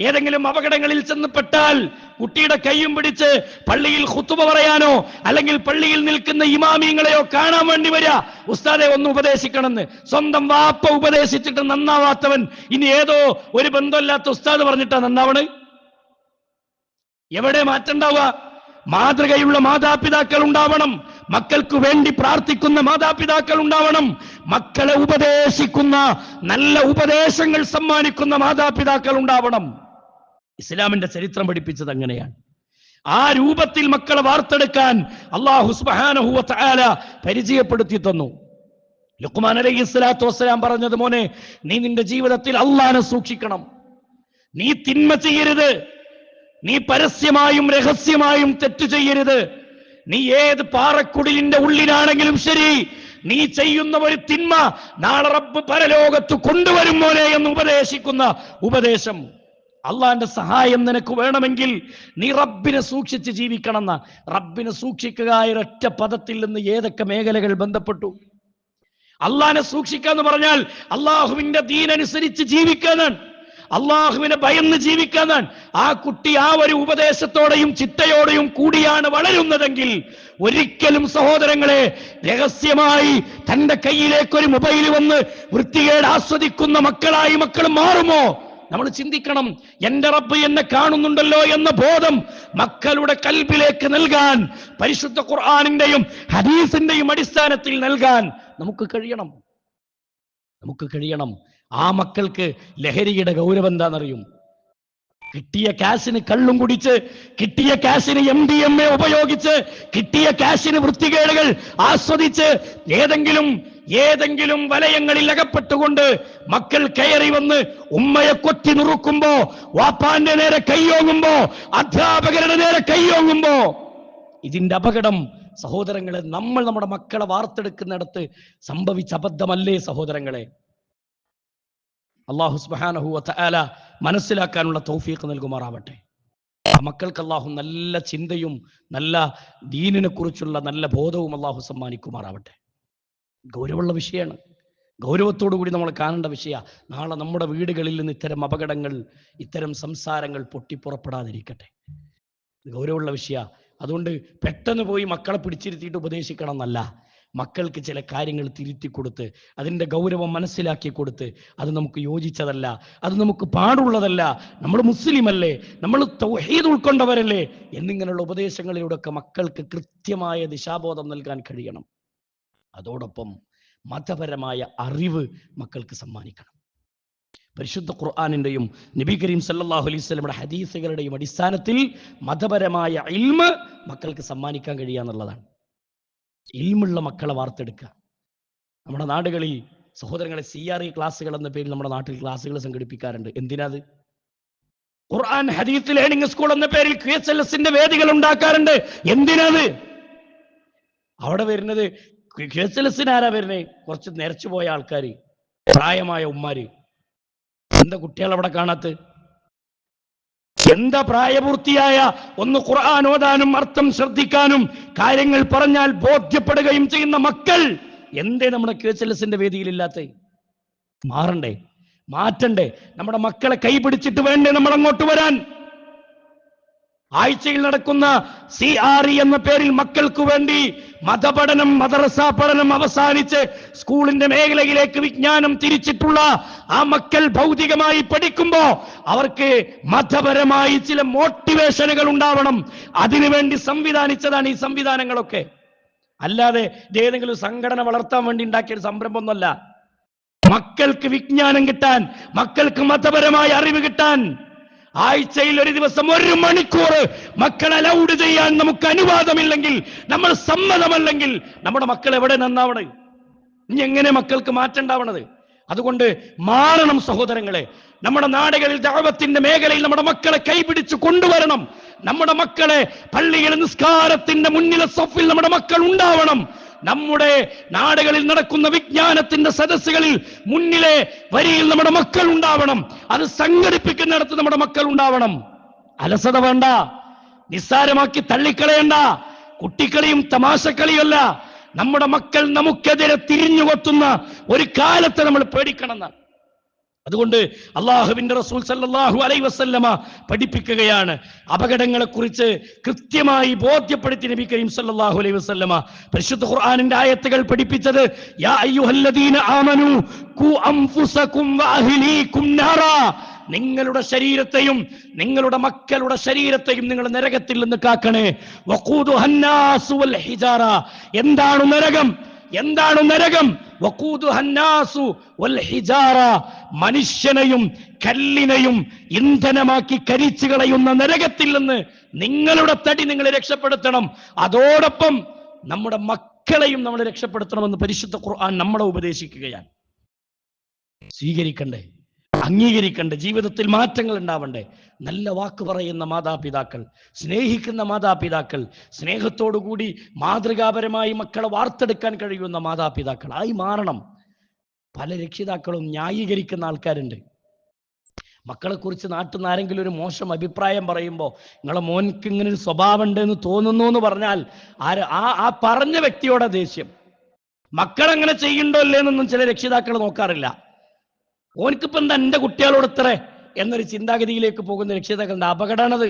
ഏതെങ്കിലും അപകടങ്ങളിൽ ചെന്നപ്പെട്ടാൽ കുട്ടിയുടെ കൈയും പിടിച്ച് പള്ളിയിൽ ഖുതുബ പറയാനോ അല്ലെങ്കിൽ പള്ളിയിൽ നിൽക്കുന്ന ഇമാമിങ്ങളെയോ കാണാൻ വേണ്ടി വരിക, ഉസ്താദെ ഒന്ന് ഉപദേശിക്കണമെന്ന്. സ്വന്തം വാപ്പ ഉപദേശിച്ചിട്ട് നന്നാവാത്തവൻ ഇനി ഏതോ ഒരു ബന്ധമില്ലാത്ത ഉസ്താദ് പറഞ്ഞിട്ടാ നന്നാവണ്? എവിടെ മാറ്റണ്ടാവുക? മാതൃകയുള്ള മാതാപിതാക്കൾ ഉണ്ടാവണം, മക്കൾക്ക് വേണ്ടി പ്രാർത്ഥിക്കുന്ന മാതാപിതാക്കൾ ഉണ്ടാവണം, മക്കളെ ഉപദേശിക്കുന്ന നല്ല ഉപദേശങ്ങൾ സമ്മാനിക്കുന്ന മാതാപിതാക്കൾ ഉണ്ടാവണം. ഇസ്ലാമിന്റെ ചരിത്രം പഠിപ്പിച്ചത് അങ്ങനെയാണ്. ആ രൂപത്തിൽ മക്കളെ വാർത്തെടുക്കാൻ അല്ലാഹു സുബ്ഹാനഹു വ തആല പരിചയപ്പെടുത്തി തന്നു. ലുഖ്മാൻ അലൈഹിസ്സലാത്തു വസ്സലാം പറഞ്ഞത്, മോനെ നീ നിന്റെ ജീവിതത്തിൽ അല്ലാഹനെ സൂക്ഷിക്കണം, നീ തിന്മ ചെയ്യരുത്, നീ പരസ്യമായും രഹസ്യമായും തെറ്റു ചെയ്യരുത്, നീ ഏത് പാറക്കുടിലിന്റെ ഉള്ളിലാണെങ്കിലും ശരി, നീ ചെയ്യുന്ന ഒരു തിന്മ നാളെ റബ്ബ് പരലോകത്ത് കൊണ്ടുവരും മോനെ എന്ന് ഉപദേശിക്കുന്ന ഉപദേശം. അള്ളാന്റെ സഹായം നിനക്ക് വേണമെങ്കിൽ നീ റബ്ബിനെ സൂക്ഷിച്ച് ജീവിക്കണം എന്ന. റബ്ബിനെ സൂക്ഷിക്കുക ഒരൊറ്റ പദത്തിൽ നിന്ന് ഏതൊക്കെ മേഖലകൾ ബന്ധപ്പെട്ടു? അള്ളാനെ സൂക്ഷിക്കുക എന്ന് പറഞ്ഞാൽ അള്ളാഹുവിന്റെ ദീനനുസരിച്ച് ജീവിക്കാനാണ്, അള്ളാഹുവിനെ ഭയന്ന് ജീവിക്കാനാണ്. ആ കുട്ടി ആ ഒരു ഉപദേശത്തോടെയും ചിട്ടയോടെയും കൂടിയാണ് വളരുന്നതെങ്കിൽ ഒരിക്കലും സഹോദരങ്ങളെ രഹസ്യമായി തന്റെ കയ്യിലേക്ക് ഒരു മൊബൈൽ വന്ന് വൃത്തികേട് ആസ്വദിക്കുന്ന മക്കളായി മക്കൾ മാറുമോ? നമ്മൾ ചിന്തിക്കണം. എന്റെ റബ്ബ് എന്നെ കാണുന്നുണ്ടല്ലോ എന്ന ബോധം മക്കളുടെ കൽബിലേക്ക് നൽകാൻ പരിശുദ്ധ ഖുർആനിന്റെയും ഹദീസിന്റെയും അടിസ്ഥാനത്തിൽ നൽകാൻ നമുക്ക് കഴിയണം. ആ മക്കൾക്ക് ലഹരിയുടെ ഗൗരവം എന്താണെന്നറിയും? കിട്ടിയ കാശിന് കള്ളും കുടിച്ച്, കിട്ടിയ കാശിന് MDMA ഉപയോഗിച്ച്, കിട്ടിയ കാശിന് വൃത്തികേടുകൾ ആസ്വദിച്ച് ഏതെങ്കിലും വലയങ്ങളിൽ അകപ്പെട്ടുകൊണ്ട് മക്കൾ കയറി വന്ന് ഉമ്മയെ കൊത്തി നുറുക്കുമ്പോ, വാപ്പാന്റെ നേരെ കൈയോങ്ങുമ്പോ, അധ്യാപകരുടെ നേരെ കൈയോങ്ങുമ്പോ, ഇതിന്റെ അപകടം സഹോദരങ്ങളെ നമ്മൾ നമ്മുടെ മക്കളെ വാർത്തെടുക്കുന്നിടത്ത് സംഭവിച്ച അബദ്ധമല്ലേ സഹോദരങ്ങളെ? അല്ലാഹു സുബ്ഹാനഹു വ തആല മനസ്സിലാക്കാനുള്ള തൗഫീഖ് നൽകുമാറാവട്ടെ. ആ മക്കൾക്ക് അല്ലാഹു നല്ല ചിന്തയും നല്ല ദീനിനെ കുറിച്ചുള്ള നല്ല ബോധവും അല്ലാഹു സമ്മാനിക്കുമാറാവട്ടെ. ഗൗരവമുള്ള വിഷയമാണ്, ഗൗരവത്തോടു കൂടി നമ്മൾ കാണേണ്ട വിഷയമാണ്. നാളെ നമ്മുടെ വീടുകളിൽ നിന്ന് ഇത്തരം അപകടങ്ങൾ, ഇത്തരം സംസാരങ്ങൾ പൊട്ടിപ്പുറപ്പെടാതിരിക്കട്ടെ. ഗൗരവമുള്ള വിഷയമാണ്. അതുകൊണ്ട് പെട്ടെന്ന് പോയി മക്കളെ പിടിച്ചിരുത്തിയിട്ട് ഉപദേശിക്കണം എന്നല്ല, മക്കൾക്ക് ചില കാര്യങ്ങൾ തിരുത്തി കൊടുത്ത് അതിൻ്റെ ഗൗരവം മനസ്സിലാക്കി കൊടുത്ത് അത് നമുക്ക് യോജിച്ചതല്ല, അത് നമുക്ക് പാടുള്ളതല്ല, നമ്മൾ മുസ്ലിമല്ലേ, നമ്മൾ തൗഹീദ് ഉൾക്കൊണ്ടവരല്ലേ എന്നിങ്ങനെയുള്ള ഉപദേശങ്ങളിലൂടെയൊക്കെ മക്കൾക്ക് കൃത്യമായ ദിശാബോധം നൽകാൻ കഴിയണം. അതോടൊപ്പം മതപരമായ അറിവ് മക്കൾക്ക് സമ്മാനിക്കണം. പരിശുദ്ധ ഖുർആനിന്റെയും നബി കരീം സല്ലല്ലാഹു അലൈഹി വസല്ലമയുടെ ഹദീസുകളുടെയും അടിസ്ഥാനത്തിൽ മതപരമായ ഇൽമ് മക്കൾക്ക് സമ്മാനിക്കാൻ കഴിയുക എന്നുള്ളതാണ്. ഇൽമുള്ള മക്കളെ വാർത്തെടുക്കുക. നമ്മുടെ നാടുകളിൽ സഹോദരങ്ങളെ CRE ക്ലാസ്സുകൾ എന്ന പേരിൽ നമ്മുടെ നാട്ടിൽ ക്ലാസ്സുകൾ സംഘടിപ്പിക്കാറുണ്ട്. എന്തിനാത്? ഖുർആൻ ഹദീസ് ലേണിംഗ് സ്കൂൾ എന്ന പേരിൽ QSLSന്റെ വേദികൾ ഉണ്ടാക്കാറുണ്ട്. എന്തിനാത്? അവിടെ വരുന്നത് QSLSന് ആരാ വരുന്നത്? കുറച്ച് നിരച്ചു പോയ ആൾക്കാർ, പ്രായമായ ഉമ്മാര്. എന്താ കുട്ടികൾ അവിടെ കാണാത്ത? എന്താ പ്രായപൂർത്തിയായ ഒന്ന് ഖുർആൻ ഓതാനും അർത്ഥം ശ്രദ്ധിക്കാനും കാര്യങ്ങൾ പറഞ്ഞാൽ ബോധ്യപ്പെടുകയും ചെയ്യുന്ന മക്കൾ എന്തേ നമ്മുടെ QSLSന്റെ വേദിയിലില്ലാത്ത? മാറ്റണ്ടേ? നമ്മുടെ മക്കളെ കൈപിടിച്ചിട്ട് വേണ്ടേ നമ്മൾ അങ്ങോട്ട് വരാൻ? ആഴ്ചയിൽ നടക്കുന്ന CRE എന്ന പേരിൽ മക്കൾക്ക് വേണ്ടി മതപഠനം, മദ്രസ പഠനം അവസാനിച്ച് സ്കൂളിന്റെ മേഖലയിലേക്ക് വിജ്ഞാനം തിരിച്ചിട്ടുള്ള ആ മക്കൾ ഭൗതികമായി പഠിക്കുമ്പോ അവർക്ക് മതപരമായി ചില മോട്ടിവേഷനുകൾ ഉണ്ടാവണം. അതിനുവേണ്ടി സംവിധാനിച്ചതാണ് ഈ സംവിധാനങ്ങളൊക്കെ. അല്ലാതെ ഏതെങ്കിലും സംഘടന വളർത്താൻ വേണ്ടി ഉണ്ടാക്കിയ സംരംഭമൊന്നുമല്ല. മക്കൾക്ക് വിജ്ഞാനം കിട്ടാൻ, മക്കൾക്ക് മതപരമായ അറിവ് കിട്ടാൻ ആഴ്ചയിൽ ഒരു ദിവസം 1 മണിക്കൂർ മക്കളെ അലൗഡ് ചെയ്യാൻ നമുക്ക് അനുവാദമില്ലെങ്കിൽ, നമ്മൾ സമ്മതമല്ലെങ്കിൽ നമ്മുടെ മക്കൾ എവിടെ നന്നാവണേ? ഇനി എങ്ങനെ മക്കൾക്ക് മാറ്റണ്ടാവണത്? അതുകൊണ്ട് മാറണം സഹോദരങ്ങളെ. നമ്മുടെ നാടുകളിൽ ദഅവത്തിന്റെ മേഖലയിൽ നമ്മുടെ മക്കളെ കൈപിടിച്ച് കൊണ്ടുവരണം. നമ്മുടെ മക്കളെ പള്ളിയിൽ നിസ്കാരത്തിന്റെ മുന്നിലെ സഫിൽ നമ്മുടെ മക്കൾ ഉണ്ടാവണം. നമ്മുടെ നാടുകളിൽ നടക്കുന്ന വിജ്ഞാനത്തിന്റെ സദസ്സുകളിൽ മുന്നിലെ വരിയിൽ നമ്മുടെ മക്കൾ ഉണ്ടാവണം. അത് സംഘടിപ്പിക്കുന്നിടത്ത് നമ്മുടെ മക്കൾ ഉണ്ടാവണം. അലസത വേണ്ട, നിസ്സാരമാക്കി തള്ളിക്കളയണ്ട. കുട്ടിക്കളിയും തമാശക്കളിയല്ല. നമ്മുടെ മക്കൾ നമുക്കെതിരെ തിരിഞ്ഞുകൊത്തുന്ന ഒരു കാലത്തെ നമ്മൾ പേടിക്കണം. അതുകൊണ്ട് അള്ളാഹുവിന്റെ റസൂൽ സല്ലല്ലാഹു അലൈഹി വസല്ലമ പഠിപ്പിക്കുകയാണ്, അപകടങ്ങളെക്കുറിച്ച് കൃത്യമായി ബോധ്യപ്പെടുത്തി നബി കരീം സല്ലല്ലാഹു അലൈഹി വസല്ലമ പരിശുദ്ധ ഖുർആനിന്റെ ആയത്തുകൾ പഠിപ്പിച്ചത്, യാ അയ്യുഹല്ലദീന ആമനൂ ഖു അൻഫുസകും വഅഹ്ലീകും നാറാ, നിങ്ങളുടെ ശരീരത്തെയും നിങ്ങളുടെ മക്കളുടെ ശരീരത്തെയും നിങ്ങൾ നരകത്തിൽ നിന്ന് കാക്കണേ. വഖൂദുഹന്നാസു വൽ ഹിജാറ, എന്താണ് നരകം? എന്താണ് നരകം? വഖൂദുഹന്നാസു വൽ ഹിജാറ, മനുഷ്യനെയും കല്ലിനെയും ഇന്ധനമാക്കി കരിച്ചു കളയുന്ന നരകത്തിൽ നിന്ന് നിങ്ങളുടെ തടി നിങ്ങൾ രക്ഷപ്പെടുത്തണം. അതോടൊപ്പം നമ്മുടെ മക്കളെയും നമ്മൾ രക്ഷപ്പെടുത്തണമെന്ന് പരിശുദ്ധ ഖുർആൻ നമ്മളെ ഉപദേശിക്കുകയാണ്. സ്വീകരിക്കണ്ടേ, അംഗീകരിക്കണ്ടേ, ജീവിതത്തിൽ മാറ്റങ്ങൾ ഉണ്ടാവണ്ടേ. നല്ല വാക്ക് പറയുന്ന മാതാപിതാക്കൾ, സ്നേഹിക്കുന്ന മാതാപിതാക്കൾ, സ്നേഹത്തോടുകൂടി മാതൃകാപരമായി മക്കളെ വാർത്തെടുക്കാൻ കഴിയുന്ന മാതാപിതാക്കളായി മാറണം. പല രക്ഷിതാക്കളും ന്യായീകരിക്കുന്ന ആൾക്കാരുണ്ട്. മക്കളെ കുറിച്ച് നാട്ടിൽ നിന്ന് ആരെങ്കിലും ഒരു മോശം അഭിപ്രായം പറയുമ്പോൾ, നിങ്ങളെ മോൻക്ക് ഇങ്ങനെ ഒരു സ്വഭാവം ഉണ്ട് എന്ന് തോന്നുന്നു എന്ന് പറഞ്ഞാൽ ആ പറഞ്ഞ വ്യക്തിയോടെ ദേഷ്യം. മക്കളെങ്ങനെ ചെയ്യണ്ടോ അല്ലേന്നൊന്നും ചില രക്ഷിതാക്കൾ നോക്കാറില്ല. ഓനിക്കിപ്പോ എന്താ എന്റെ കുട്ടികളോട് ഇത്ര എന്നൊരു ചിന്താഗതിയിലേക്ക് പോകുന്ന രക്ഷിതാക്കളുടെ അപകടമാണത്.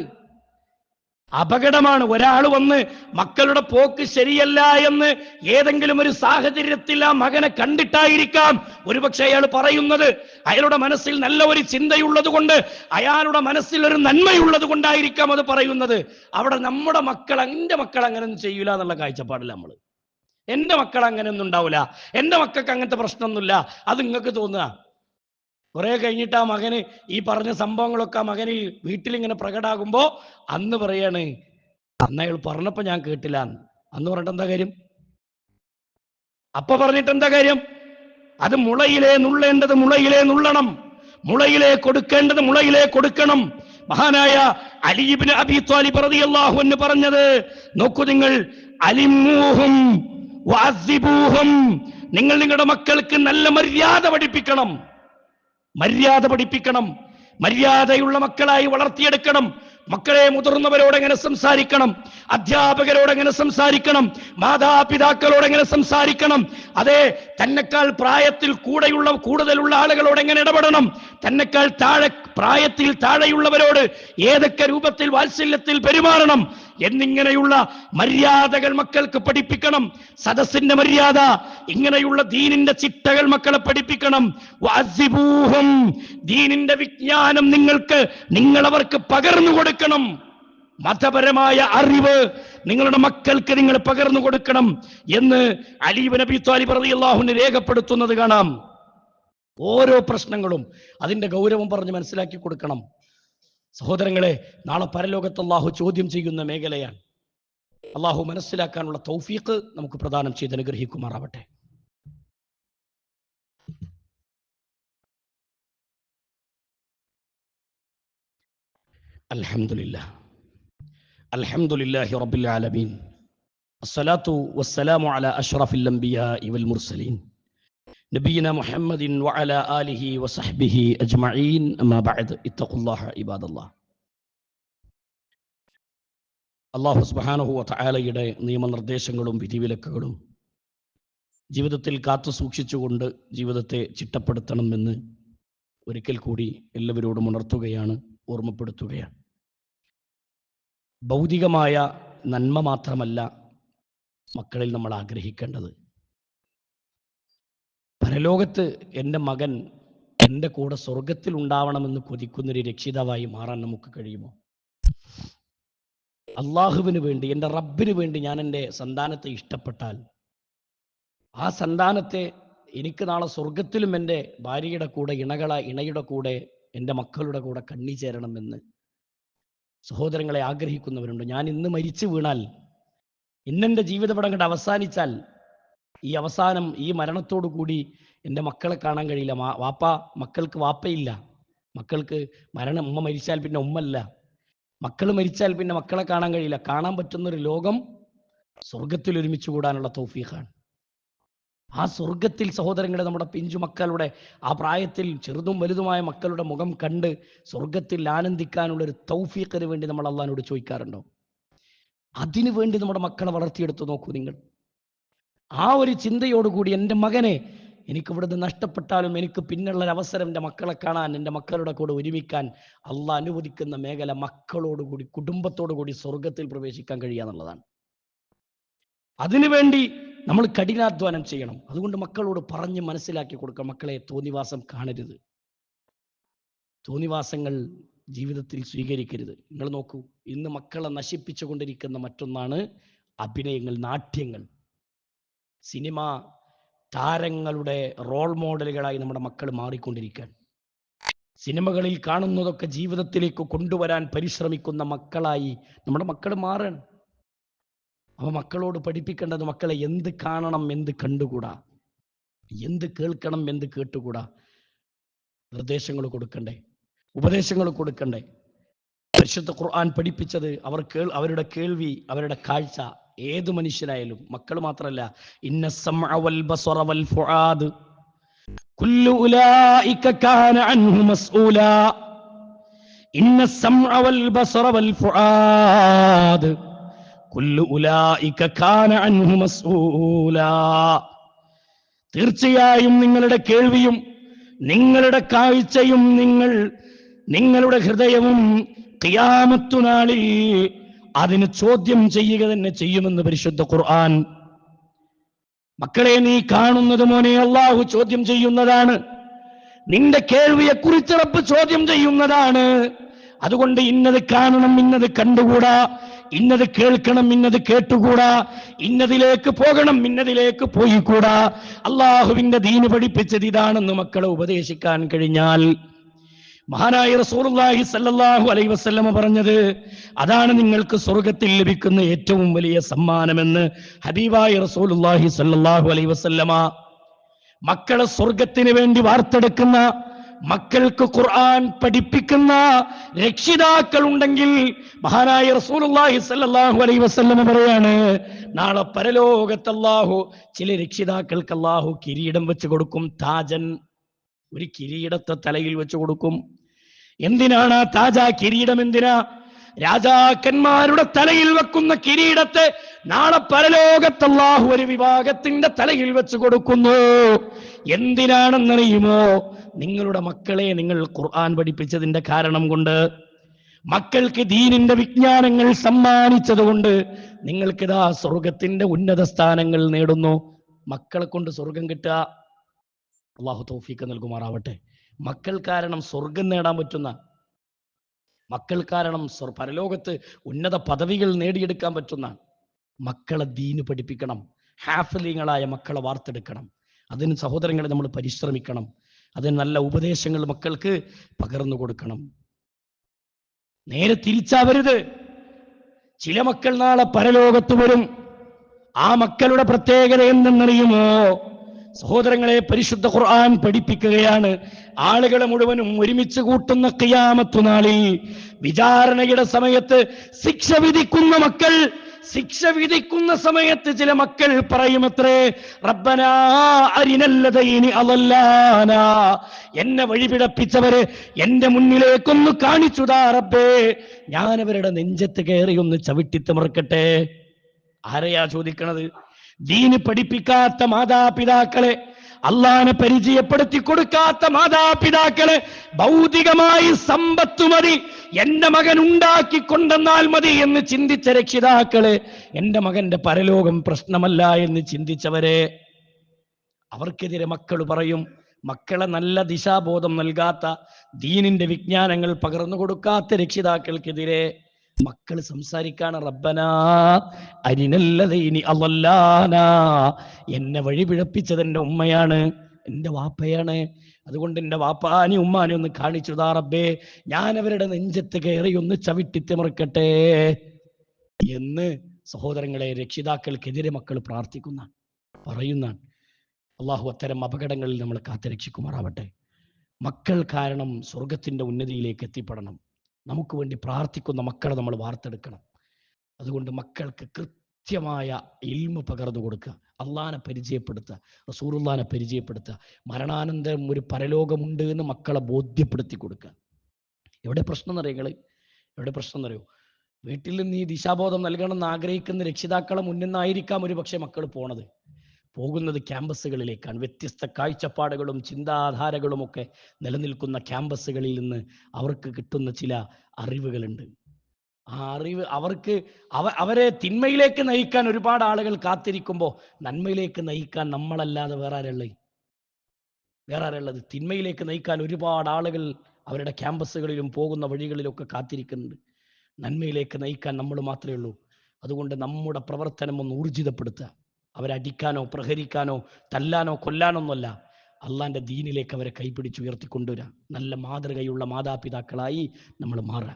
അപകടമാണ്. ഒരാൾ വന്ന് മക്കളുടെ പോക്ക് ശരിയല്ല എന്ന് ഏതെങ്കിലും ഒരു സാഹചര്യത്തിൽ ആ മകനെ കണ്ടിട്ടായിരിക്കാം ഒരുപക്ഷെ അയാൾ പറയുന്നത്. അയാളുടെ മനസ്സിൽ നല്ല ഒരു ചിന്തയുള്ളത് കൊണ്ട്, അയാളുടെ മനസ്സിൽ ഒരു നന്മയുള്ളത് കൊണ്ടായിരിക്കാം അത് പറയുന്നത്. അവിടെ നമ്മുടെ മക്കൾ, എന്റെ മക്കൾ അങ്ങനെയൊന്നും ചെയ്യൂല എന്നുള്ള കാഴ്ചപ്പാടില്ല നമ്മൾ. എന്റെ മക്കൾ അങ്ങനെയൊന്നും ഉണ്ടാവില്ല, എന്റെ മക്കൾക്ക് അങ്ങനത്തെ പ്രശ്നമൊന്നുമില്ല, അത് നിങ്ങൾക്ക് തോന്നുക. കുറെ കഴിഞ്ഞിട്ട് ആ മകന് ഈ പറഞ്ഞ സംഭവങ്ങളൊക്കെ ആ മകന് വീട്ടിലിങ്ങനെ പ്രകടാകുമ്പോ അന്ന് പറയാണ്, അന്ന് അയാൾ പറഞ്ഞപ്പോ ഞാൻ കേട്ടില്ല അന്ന് പറഞ്ഞിട്ട് എന്താ കാര്യം? അപ്പൊ പറഞ്ഞിട്ട് എന്താ കാര്യം? അത് മുളയിലേ നുള്ളേണ്ടത് മുളയിലേ നുള്ളണം, മുളയിലേ കൊടുക്കേണ്ടത് മുളയിലേ കൊടുക്കണം. മഹാനായ അലി ഇബ്നു അബീ ത്വാലിബ് റളിയല്ലാഹു അൻഹു പറഞ്ഞത് നോക്കൂ, നിങ്ങൾ അലിമൂഹും വഅസിബൂഹും, നിങ്ങൾ നിങ്ങളുടെ മക്കൾക്ക് നല്ല മര്യാദ പഠിപ്പിക്കണം, മര്യാദ പഠിപ്പിക്കണം, മര്യാദയുള്ള മക്കളായി വളർത്തിയെടുക്കണം. മക്കളെ മുതിർന്നവരോട് എങ്ങനെ സംസാരിക്കണം, അധ്യാപകരോട് എങ്ങനെ സംസാരിക്കണം, മാതാപിതാക്കളോട് എങ്ങനെ സംസാരിക്കണം, അതെ തന്നെക്കാൾ പ്രായത്തിൽ കൂടുതലുള്ള ആളുകളോട് എങ്ങനെ ഇടപെടണം, തന്നെക്കാൾ പ്രായത്തിൽ താഴെയുള്ളവരോട് ഏതൊക്കെ രൂപത്തിൽ വാത്സല്യത്തിൽ പെരുമാറണം എന്നിങ്ങനെയുള്ള മര്യാദകൾ മക്കൾക്ക് പഠിപ്പിക്കണം. സദസ്സിന്റെ മര്യാദ, ഇങ്ങനെയുള്ള ദീനിന്റെ ചിട്ടകൾ മക്കളെ പഠിപ്പിക്കണം. വഅസിബൂഹും, ദീനിന്റെ വിജ്ഞാനം നിങ്ങളവർക്ക് പകർന്നു കൊടുക്കണം. മതപരമായ അറിവ് നിങ്ങളുടെ മക്കൾക്ക് നിങ്ങൾ പകർന്നു കൊടുക്കണം എന്ന് അലി ഇബ്നു അബീ ത്വാലിബ് റളിയല്ലാഹു അൻഹു രേഖപ്പെടുത്തുന്നത് കാണാം. ഓരോ പ്രശ്നങ്ങളും അതിന്റെ ഗൗരവം പറഞ്ഞ് മനസ്സിലാക്കി കൊടുക്കണം. സഹോദരങ്ങളെ, നാളെ പരലോകത്ത് അല്ലാഹു ചോദ്യം ചെയ്യുന്ന മേഖലയാണ്. അല്ലാഹു മനസ്സിലാക്കാനുള്ള തൗഫീഖ് നമുക്ക് പ്രദാനം ചെയ്ത് അനുഗ്രഹിക്കുമാറാവട്ടെ. അൽഹംദുലില്ലാഹ്, അൽഹംദുലില്ലാഹി റബ്ബിൽ ആലമീൻ, അസ്സലാത്തു വസ്സലാമു അലാ അഷ്റഫിൽ അംബിയാഇ വൽ മുർസലീൻ നബിയിനാ മുഹമ്മദിൻ വഅലാ ആലിഹി വസഹ്ബിഹി അജ്മഈൻ. അമ്മാ ബഅദ്, ഇത്തഖുല്ലാഹ ഇബാദല്ലാഹ്. അല്ലാഹു സുബ്ഹാനഹു വ തആലയുടെ നിയമനിർദ്ദേശങ്ങളും വിധിവിലക്കുകളും ജീവിതത്തിൽ കാത്തു സൂക്ഷിച്ചുകൊണ്ട് ജീവിതത്തെ ചിട്ടപ്പെടുത്തണമെന്ന് ഒരിക്കൽ കൂടി എല്ലാവരോടും ഉണർത്തുകയാണ്, ഓർമ്മപ്പെടുത്തുകയാണ്. ഭൗതികമായ നന്മ മാത്രമല്ല മക്കളിൽ നമ്മൾ ആഗ്രഹിക്കേണ്ടത്. പരലോകത്ത് എൻ്റെ മകൻ എൻ്റെ കൂടെ സ്വർഗത്തിൽ ഉണ്ടാവണമെന്ന് കൊതിക്കുന്നൊരു രക്ഷിതാവായി മാറാൻ നമുക്ക് കഴിയുമോ? അള്ളാഹുവിന് വേണ്ടി, എൻ്റെ റബ്ബിന് വേണ്ടി ഞാൻ എൻ്റെ സന്താനത്തെ ഇഷ്ടപ്പെട്ടാൽ ആ സന്താനത്തെ എനിക്ക് നാളെ സ്വർഗത്തിലും എൻ്റെ ഭാര്യയുടെ കൂടെ ഇണയുടെ കൂടെ എൻ്റെ മക്കളുടെ കൂടെ കണ്ണിച്ചേരണമെന്ന് സഹോദരങ്ങളെ ആഗ്രഹിക്കുന്നവരുണ്ട്. ഞാൻ ഇന്ന് മരിച്ചു വീണാൽ, ഇന്നെൻ്റെ ജീവിതപടം കണ്ട് അവസാനിച്ചാൽ, ഈ അവസാനം ഈ മരണത്തോടു കൂടി എൻ്റെ മക്കളെ കാണാൻ കഴിയില്ല. മക്കൾക്ക് വാപ്പയില്ല, മക്കൾക്ക് ഉമ്മ മരിച്ചാൽ പിന്നെ ഉമ്മല്ല, മക്കൾ മരിച്ചാൽ പിന്നെ മക്കളെ കാണാൻ കഴിയില്ല. കാണാൻ പറ്റുന്നൊരു ലോകം സ്വർഗത്തിൽ ഒരുമിച്ച് കൂടാനുള്ള തൗഫീഖാണ്. ആ സ്വർഗത്തിൽ സഹോദരങ്ങളെ, നമ്മുടെ പിഞ്ചു മക്കളുടെ ആ പ്രായത്തിൽ ചെറുതും വലുതുമായ മക്കളുടെ മുഖം കണ്ട് സ്വർഗത്തിൽ ആനന്ദിക്കാനുള്ളൊരു തൗഫീഖിന് വേണ്ടി നമ്മൾ അള്ളാഹിനോട് ചോദിക്കാറുണ്ടോ? അതിനു വേണ്ടി നമ്മുടെ മക്കളെ വളർത്തിയെടുത്ത് നോക്കൂ നിങ്ങൾ. ആ ഒരു ചിന്തയോടുകൂടി എൻ്റെ മകനെ എനിക്കിവിടുന്ന് നഷ്ടപ്പെട്ടാലും എനിക്ക് പിന്നുള്ളൊരവസരം എൻ്റെ മക്കളെ കാണാൻ, എൻ്റെ മക്കളുടെ കൂടെ ഒരുമിക്കാൻ അള്ളാഹ് അനുവദിക്കുന്ന മേഖല മക്കളോടുകൂടി, കുടുംബത്തോടു കൂടി സ്വർഗത്തിൽ പ്രവേശിക്കാൻ കഴിയുക എന്നുള്ളതാണ്. അതിനുവേണ്ടി നമ്മൾ കഠിനാധ്വാനം ചെയ്യണം. അതുകൊണ്ട് മക്കളോട് പറഞ്ഞ് മനസ്സിലാക്കി കൊടുക്കണം. മക്കളെ, തോന്നിവാസം കാണരുത്, തോന്നിവാസങ്ങൾ ജീവിതത്തിൽ സ്വീകരിക്കരുത്. നിങ്ങൾ നോക്കൂ, ഇന്ന് മക്കളെ നശിപ്പിച്ചുകൊണ്ടിരിക്കുന്ന മറ്റൊന്നാണ് അഭിനയങ്ങൾ, നാട്യങ്ങൾ. സിനിമ താരങ്ങളുടെ റോൾ മോഡലുകളായി നമ്മുടെ മക്കൾ മാറിക്കൊണ്ടിരിക്കുകയാണ്. സിനിമകളിൽ കാണുന്നതൊക്കെ ജീവിതത്തിലേക്ക് കൊണ്ടുവരാൻ പരിശ്രമിക്കുന്ന മക്കളായി നമ്മുടെ മക്കൾ മാറണം. അപ്പോൾ മക്കളോട് പഠിപ്പിക്കേണ്ടത്, മക്കളെ എന്ത് കാണണം, എന്ത് കണ്ടുകൂടാ, എന്ത് കേൾക്കണം, എന്ത് കേട്ടുകൂടാ, നിർദ്ദേശങ്ങൾ കൊടുക്കണ്ടേ, ഉപദേശങ്ങൾ കൊടുക്കണ്ടേ. പരിശുദ്ധ ഖുർആൻ പഠിപ്പിച്ചത് അവരുടെ കേൾവി, അവരുടെ കാഴ്ച, ഏത് മനുഷ്യനായാലും, മക്കൾ മാത്രമല്ല, ഇന്ന സമഅ വൽ ബസറ വൽ ഫുആദ് കുല്ലു ഉലൈക കാന അൻഹു മസ്ഊലാ. ഇന്ന സമഅ വൽ ബസറ വൽ ഫുആദ് കുല്ലു ഉലൈക കാന അൻഹു മസ്ഊലാ. തീർച്ചയായും നിങ്ങളുടെ കേൾവിയും നിങ്ങളുടെ കാഴ്ചയും നിങ്ങളുടെ ഹൃദയവും ഖിയാമത്ത് നാളിൽ അതിന് ചോദ്യം ചെയ്യുക തന്നെ ചെയ്യുമെന്ന് പരിശുദ്ധ ഖുർആൻ. മക്കളെ, നീ കാണുന്നത് മോനെ അല്ലാഹു ചോദ്യം ചെയ്യുന്നതാണ്. നിന്റെ കേൾവിയെക്കുറിച്ച് റബ്ബ് ചോദ്യം ചെയ്യുന്നതാണ്. അതുകൊണ്ട് ഇന്നത് കാണണം, ഇന്നത് കണ്ടുകൂടാ, ഇന്നത് കേൾക്കണം, ഇന്നത് കേട്ടുകൂടാ, ഇന്നതിലേക്ക് പോകണം, ഇന്നതിലേക്ക് പോയിക്കൂടാ. അള്ളാഹുവിന്റെ ദീന് പഠിപ്പിച്ചത് ഇതാണെന്ന് മക്കളെ ഉപദേശിക്കാൻ കഴിഞ്ഞാൽ, മഹാനായ റസൂലുള്ളാഹി സ്വല്ലല്ലാഹു അലൈഹി വസല്ലമ പറഞ്ഞത് അതാണ് നിങ്ങൾക്ക് സ്വർഗത്തിൽ ലഭിക്കുന്ന ഏറ്റവും വലിയ സമ്മാനമെന്ന് ഹബീബായ റസൂലുള്ളാഹി സ്വല്ലല്ലാഹു അലൈഹി വസല്ലമ. മക്കളെ സ്വർഗത്തിന് വേണ്ടി വാർത്തെടുക്കുന്ന, മക്കൾക്ക് ഖുർആൻ പഠിപ്പിക്കുന്ന രക്ഷിതാക്കൾ ഉണ്ടെങ്കിൽ മഹാനായ റസൂലുള്ളാഹി സ്വല്ലല്ലാഹു അലൈഹി വസല്ലമ പറയാണ്, നാളെ പരലോകത്ത് അല്ലാഹു ചില രക്ഷിതാക്കൾക്ക് അല്ലാഹു കിരീടം വെച്ച് കൊടുക്കും. താജൻ, ഒരു കിരീടത്തെ തലയിൽ വെച്ച് കൊടുക്കും. എന്തിനാണ് ആ താജ കിരീടം? എന്തിനാ? രാജാക്കന്മാരുടെ തലയിൽ വെക്കുന്ന കിരീടത്തെ നാളെ പരലോകത്ത് അല്ലാഹു ഒരു വിഭാഗത്തിന്റെ തലയിൽ വെച്ച് കൊടുക്കുന്നു. എന്തിനാണെന്നറിയുമോ? നിങ്ങളുടെ മക്കളെ നിങ്ങൾ ഖുർആൻ പഠിപ്പിച്ചതിന്റെ കാരണം കൊണ്ട്, മക്കൾക്ക് ദീനിന്റെ വിജ്ഞാനങ്ങൾ സമ്മാനിച്ചതുകൊണ്ട് നിങ്ങൾക്കിതാ സ്വർഗത്തിന്റെ ഉന്നത സ്ഥാനങ്ങൾ നേടുന്നു. മക്കളെ കൊണ്ട് സ്വർഗം കിട്ടുക, അള്ളാഹു തൗഫീഖ് നൽകുമാറാവട്ടെ. മക്കൾ കാരണം സ്വർഗം നേടാൻ പറ്റുന്ന, മക്കൾ കാരണം പരലോകത്ത് ഉന്നത പദവികൾ നേടിയെടുക്കാൻ പറ്റുന്ന മക്കളെ ദീന് പഠിപ്പിക്കണം. ഹാഫിളീങ്ങളായ മക്കളെ വാർത്തെടുക്കണം. അതിന് സഹോദരങ്ങളെ നമ്മൾ പരിശ്രമിക്കണം. അതിന് നല്ല ഉപദേശങ്ങൾ മക്കൾക്ക് പകർന്നു കൊടുക്കണം. നേരെ തിരിച്ചാവരുത്. ചില മക്കൾ നാളെ പരലോകത്ത് വരും. ആ മക്കളുടെ പ്രത്യേകത എന്തെന്നറിയുമോ? സഹോദരങ്ങളെ, പരിശുദ്ധ ഖുർആൻ പഠിപ്പിക്കുകയാണ്, ആളുകളെ മുഴുവനും ഒരുമിച്ച് കൂട്ടുന്ന ഖിയാമത്ത് നാളിൽ വിചാരണയുടെ സമയത്ത് ശിക്ഷ വിധിക്കുന്ന മക്കൾ, ശിക്ഷ വിധിക്കുന്ന സമയത്ത് ചില മക്കൾ പറയുമത്രേ, റബ്ബനാ അരിനല്ലദൈനി അളല്ലാനാ, എന്നെ വഴിപിഴപ്പിച്ചവരെ എന്റെ മുന്നിലേക്കൊന്ന് കാണിച്ചുതാ റബ്ബേ, ഞാനവരുടെ നെഞ്ചത്ത് കയറി ഒന്ന് ചവിട്ടിത്തിമർക്കട്ടെ. ആരെയാ ചോദിക്കണത്? ദീന് പഠിപ്പിക്കാത്ത മാതാപിതാക്കളെ, അള്ളാനെ പരിചയപ്പെടുത്തി കൊടുക്കാത്ത മാതാപിതാക്കളെ, ഭൗതികമായി സമ്പത്ത് മതി, എന്റെ മകൻ ഉണ്ടാക്കിക്കൊണ്ടെന്നാൽ മതി എന്ന് ചിന്തിച്ച രക്ഷിതാക്കളെ, എന്റെ മകന്റെ പരലോകം പ്രശ്നമല്ല എന്ന് ചിന്തിച്ചവരെ, അവർക്കെതിരെ മക്കൾ പറയും. മക്കളെ നല്ല ദിശാബോധം നൽകാത്ത, ദീനിന്റെ വിജ്ഞാനങ്ങൾ പകർന്നു കൊടുക്കാത്ത രക്ഷിതാക്കൾക്കെതിരെ മക്കൾ സംസാരിക്കാണ്, റബ്ബനാ അരിനല്ലദൈനി അളല്ലാനാ, എന്നെ വഴി പിഴപ്പിച്ചത് എൻ്റെ ഉമ്മയാണ്, എൻ്റെ വാപ്പയാണ്, അതുകൊണ്ട് എൻ്റെ വാപ്പാനി ഉമ്മാനി ഒന്ന് കാണിച്ചുതാ റബ്ബേ, ഞാൻ അവരുടെ നെഞ്ചത്ത് കയറി ഒന്ന് ചവിട്ടിത്തിമർക്കട്ടെ എന്ന് സഹോദരങ്ങളെ രക്ഷിതാക്കൾക്കെതിരെ മക്കൾ പ്രാർത്ഥിക്കുന്ന, പറയുന്നതാണ്. അള്ളാഹു അത്തരം അപകടങ്ങളിൽ നമ്മൾ കാത്തുരക്ഷിക്കുമാറാവട്ടെ. മക്കൾ കാരണം സ്വർഗത്തിന്റെ ഉന്നതിയിലേക്ക് എത്തിപ്പെടണം. നമുക്ക് വേണ്ടി പ്രാർത്ഥിക്കുന്ന മക്കളെ നമ്മൾ വാർത്തെടുക്കണം. അതുകൊണ്ട് മക്കൾക്ക് കൃത്യമായ ഇൽമ പകർന്നു കൊടുക്കുക, അള്ളാനെ പരിചയപ്പെടുത്തുക, റസൂലുള്ളാനെ പരിചയപ്പെടുത്തുക, മരണാനന്തരം ഒരു പരലോകമുണ്ട് എന്ന് മക്കളെ ബോധ്യപ്പെടുത്തി കൊടുക്കുക. എവിടെ പ്രശ്നം എന്നറിയങ്ങള്? എവിടെ പ്രശ്നം എന്നറിയോ? വീട്ടിൽ നിന്ന് ഈ ദിശാബോധം നൽകണമെന്ന് ആഗ്രഹിക്കുന്ന രക്ഷിതാക്കളെ മുന്നിൽ നിന്നായിരിക്കാം ഒരു പക്ഷേ മക്കൾ പോകുന്നത് ക്യാമ്പസുകളിലേക്കാണ്. വ്യത്യസ്ത കാഴ്ചപ്പാടുകളും ചിന്താധാരകളുമൊക്കെ നിലനിൽക്കുന്ന ക്യാമ്പസുകളിൽ നിന്ന് അവർക്ക് കിട്ടുന്ന ചില അറിവുകളുണ്ട്. ആ അറിവ് അവരെ തിന്മയിലേക്ക് നയിക്കാൻ ഒരുപാട് ആളുകൾ കാത്തിരിക്കുമ്പോൾ നന്മയിലേക്ക് നയിക്കാൻ നമ്മളല്ലാതെ വേറെ ആരുള്ളത്? തിന്മയിലേക്ക് നയിക്കാൻ ഒരുപാട് ആളുകൾ അവരുടെ ക്യാമ്പസുകളിലും പോകുന്ന വഴികളിലൊക്കെ കാത്തിരിക്കുന്നുണ്ട്. നന്മയിലേക്ക് നയിക്കാൻ നമ്മൾ മാത്രമേ ഉള്ളൂ. അതുകൊണ്ട് നമ്മുടെ പ്രവർത്തനം ഒന്ന് ഊർജിതപ്പെടുത്തുക. അവരടിക്കാനോ പ്രഹരിക്കാനോ തല്ലാനോ കൊല്ലാനൊന്നുമല്ല, അള്ളാന്റെ ദീനിലേക്ക് അവരെ കൈപിടിച്ചുയർത്തിക്കൊണ്ടുവരിക. നല്ല മാതൃകയുള്ള മാതാപിതാക്കളായി നമ്മൾ മാറുക.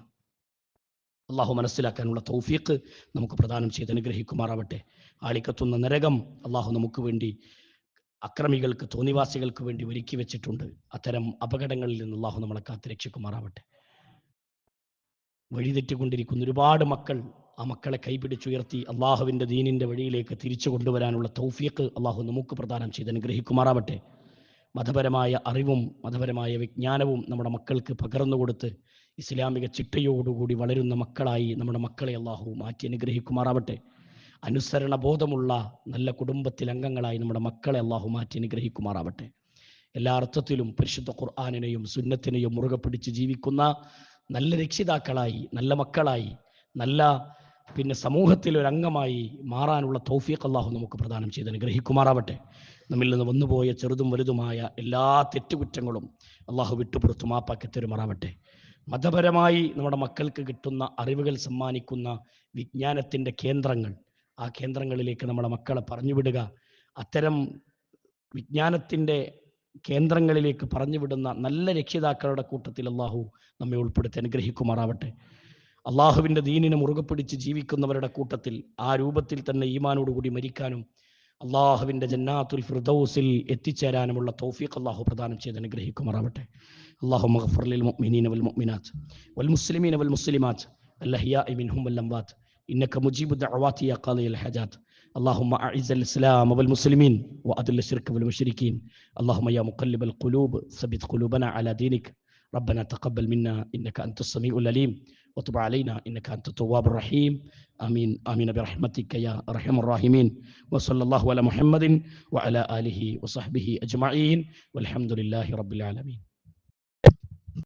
അള്ളാഹു മനസ്സിലാക്കാനുള്ള തൗഫീഖ് നമുക്ക് പ്രദാനം ചെയ്ത് അനുഗ്രഹിക്കുമാറാവട്ടെ. ആളിക്കത്തുന്ന നരകം അള്ളാഹു നമുക്ക് വേണ്ടി, അക്രമികൾക്ക്, തോന്നിവാസികൾക്ക് വേണ്ടി ഒരുക്കി വെച്ചിട്ടുണ്ട്. അത്തരം അപകടങ്ങളിൽ നിന്ന് അള്ളാഹു നമ്മളെ കാത്തുരക്ഷിക്കുമാറാവട്ടെ. വഴിതെറ്റിക്കൊണ്ടിരിക്കുന്ന ഒരുപാട് മക്കൾ, ആ മക്കളെ കൈപിടിച്ചുയർത്തി അള്ളാഹുവിൻ്റെ ദീനിൻ്റെ വഴിയിലേക്ക് തിരിച്ചു കൊണ്ടുവരാനുള്ള തൗഫീഖ് അള്ളാഹു നമുക്ക് പ്രദാനം ചെയ്ത് അനുഗ്രഹിക്കുമാറാവട്ടെ. മതപരമായ അറിവും മതപരമായ വിജ്ഞാനവും നമ്മുടെ മക്കൾക്ക് പകർന്നു കൊടുത്ത് ഇസ്ലാമിക ചിട്ടയോടുകൂടി വളരുന്ന മക്കളായി നമ്മുടെ മക്കളെ അള്ളാഹു മാറ്റി അനുഗ്രഹിക്കുമാറാവട്ടെ. അനുസരണ ബോധമുള്ള നല്ല കുടുംബത്തിൽ അംഗങ്ങളായി നമ്മുടെ മക്കളെ അള്ളാഹു മാറ്റി അനുഗ്രഹിക്കുമാറാവട്ടെ. എല്ലാ അർത്ഥത്തിലും പരിശുദ്ധ ഖുർആനെയും സുന്നത്തിനെയും മുറുകെ പിടിച്ച് ജീവിക്കുന്ന നല്ല രക്ഷിതാക്കളായി, നല്ല മക്കളായി, നല്ല സമൂഹത്തിൽ ഒരു അംഗമായി മാറാനുള്ള തൗഫീഖ് അള്ളാഹു നമുക്ക് പ്രദാനം ചെയ്ത് അനുഗ്രഹിക്കുമാറാവട്ടെ. നമ്മിൽ നിന്ന് വന്നുപോയ ചെറുതും വലുതുമായ എല്ലാ തെറ്റുകുറ്റങ്ങളും അള്ളാഹു വിട്ടുപുറത്തു മാപ്പാക്കി തരുമാറാവട്ടെ. മതപരമായി നമ്മുടെ മക്കൾക്ക് കിട്ടുന്ന അറിവുകൾ സമ്മാനിക്കുന്ന വിജ്ഞാനത്തിൻ്റെ കേന്ദ്രങ്ങൾ, ആ കേന്ദ്രങ്ങളിലേക്ക് നമ്മുടെ മക്കളെ പറഞ്ഞുവിടുക. അത്തരം വിജ്ഞാനത്തിൻ്റെ കേന്ദ്രങ്ങളിലേക്ക് പറഞ്ഞുവിടുന്ന നല്ല രക്ഷിതാക്കളുടെ കൂട്ടത്തിൽ അള്ളാഹു നമ്മെ ഉൾപ്പെടുത്തി അനുഗ്രഹിക്കുമാറാവട്ടെ. അള്ളാഹുവിൻ്റെ ദീനിനെ മുറുകെ പിടിച്ച് ജീവിക്കുന്നവരുടെ കൂട്ടത്തിൽ ആ രൂപത്തിൽ തന്നെ ഈമാനോടുകൂടി മരിക്കാനും അള്ളാഹുവിൻ്റെ ജന്നാത്തുൽ ഫിർദൗസിൽ എത്തിച്ചേരാനുമുള്ള തൗഫീഖ് അള്ളാഹു പ്രദാനം ചെയ്ത് അനുഗ്രഹിക്കുമാറാവട്ടെ. اللهم اغفر للمؤمنين والمؤمنات والمسلمين والمسلمات الأحياء منهم والأموات إنك مجيب الدعوات يا قاضي الحاجات. اللهم أعز الإسلام والمسلمين وأذل الشرك والمشركين. اللهم يا مقلب القلوب ثبت قلوبنا على دينك. ربنا تقبل منا إنك أنت السميع العليم وتب علينا إنك أنت التواب الرحيم. آمين آمين برحمتك يا أرحم الراحمين. وصلى الله على محمد وعلى آله وصحبه أجمعين والحمد لله رب العالمين.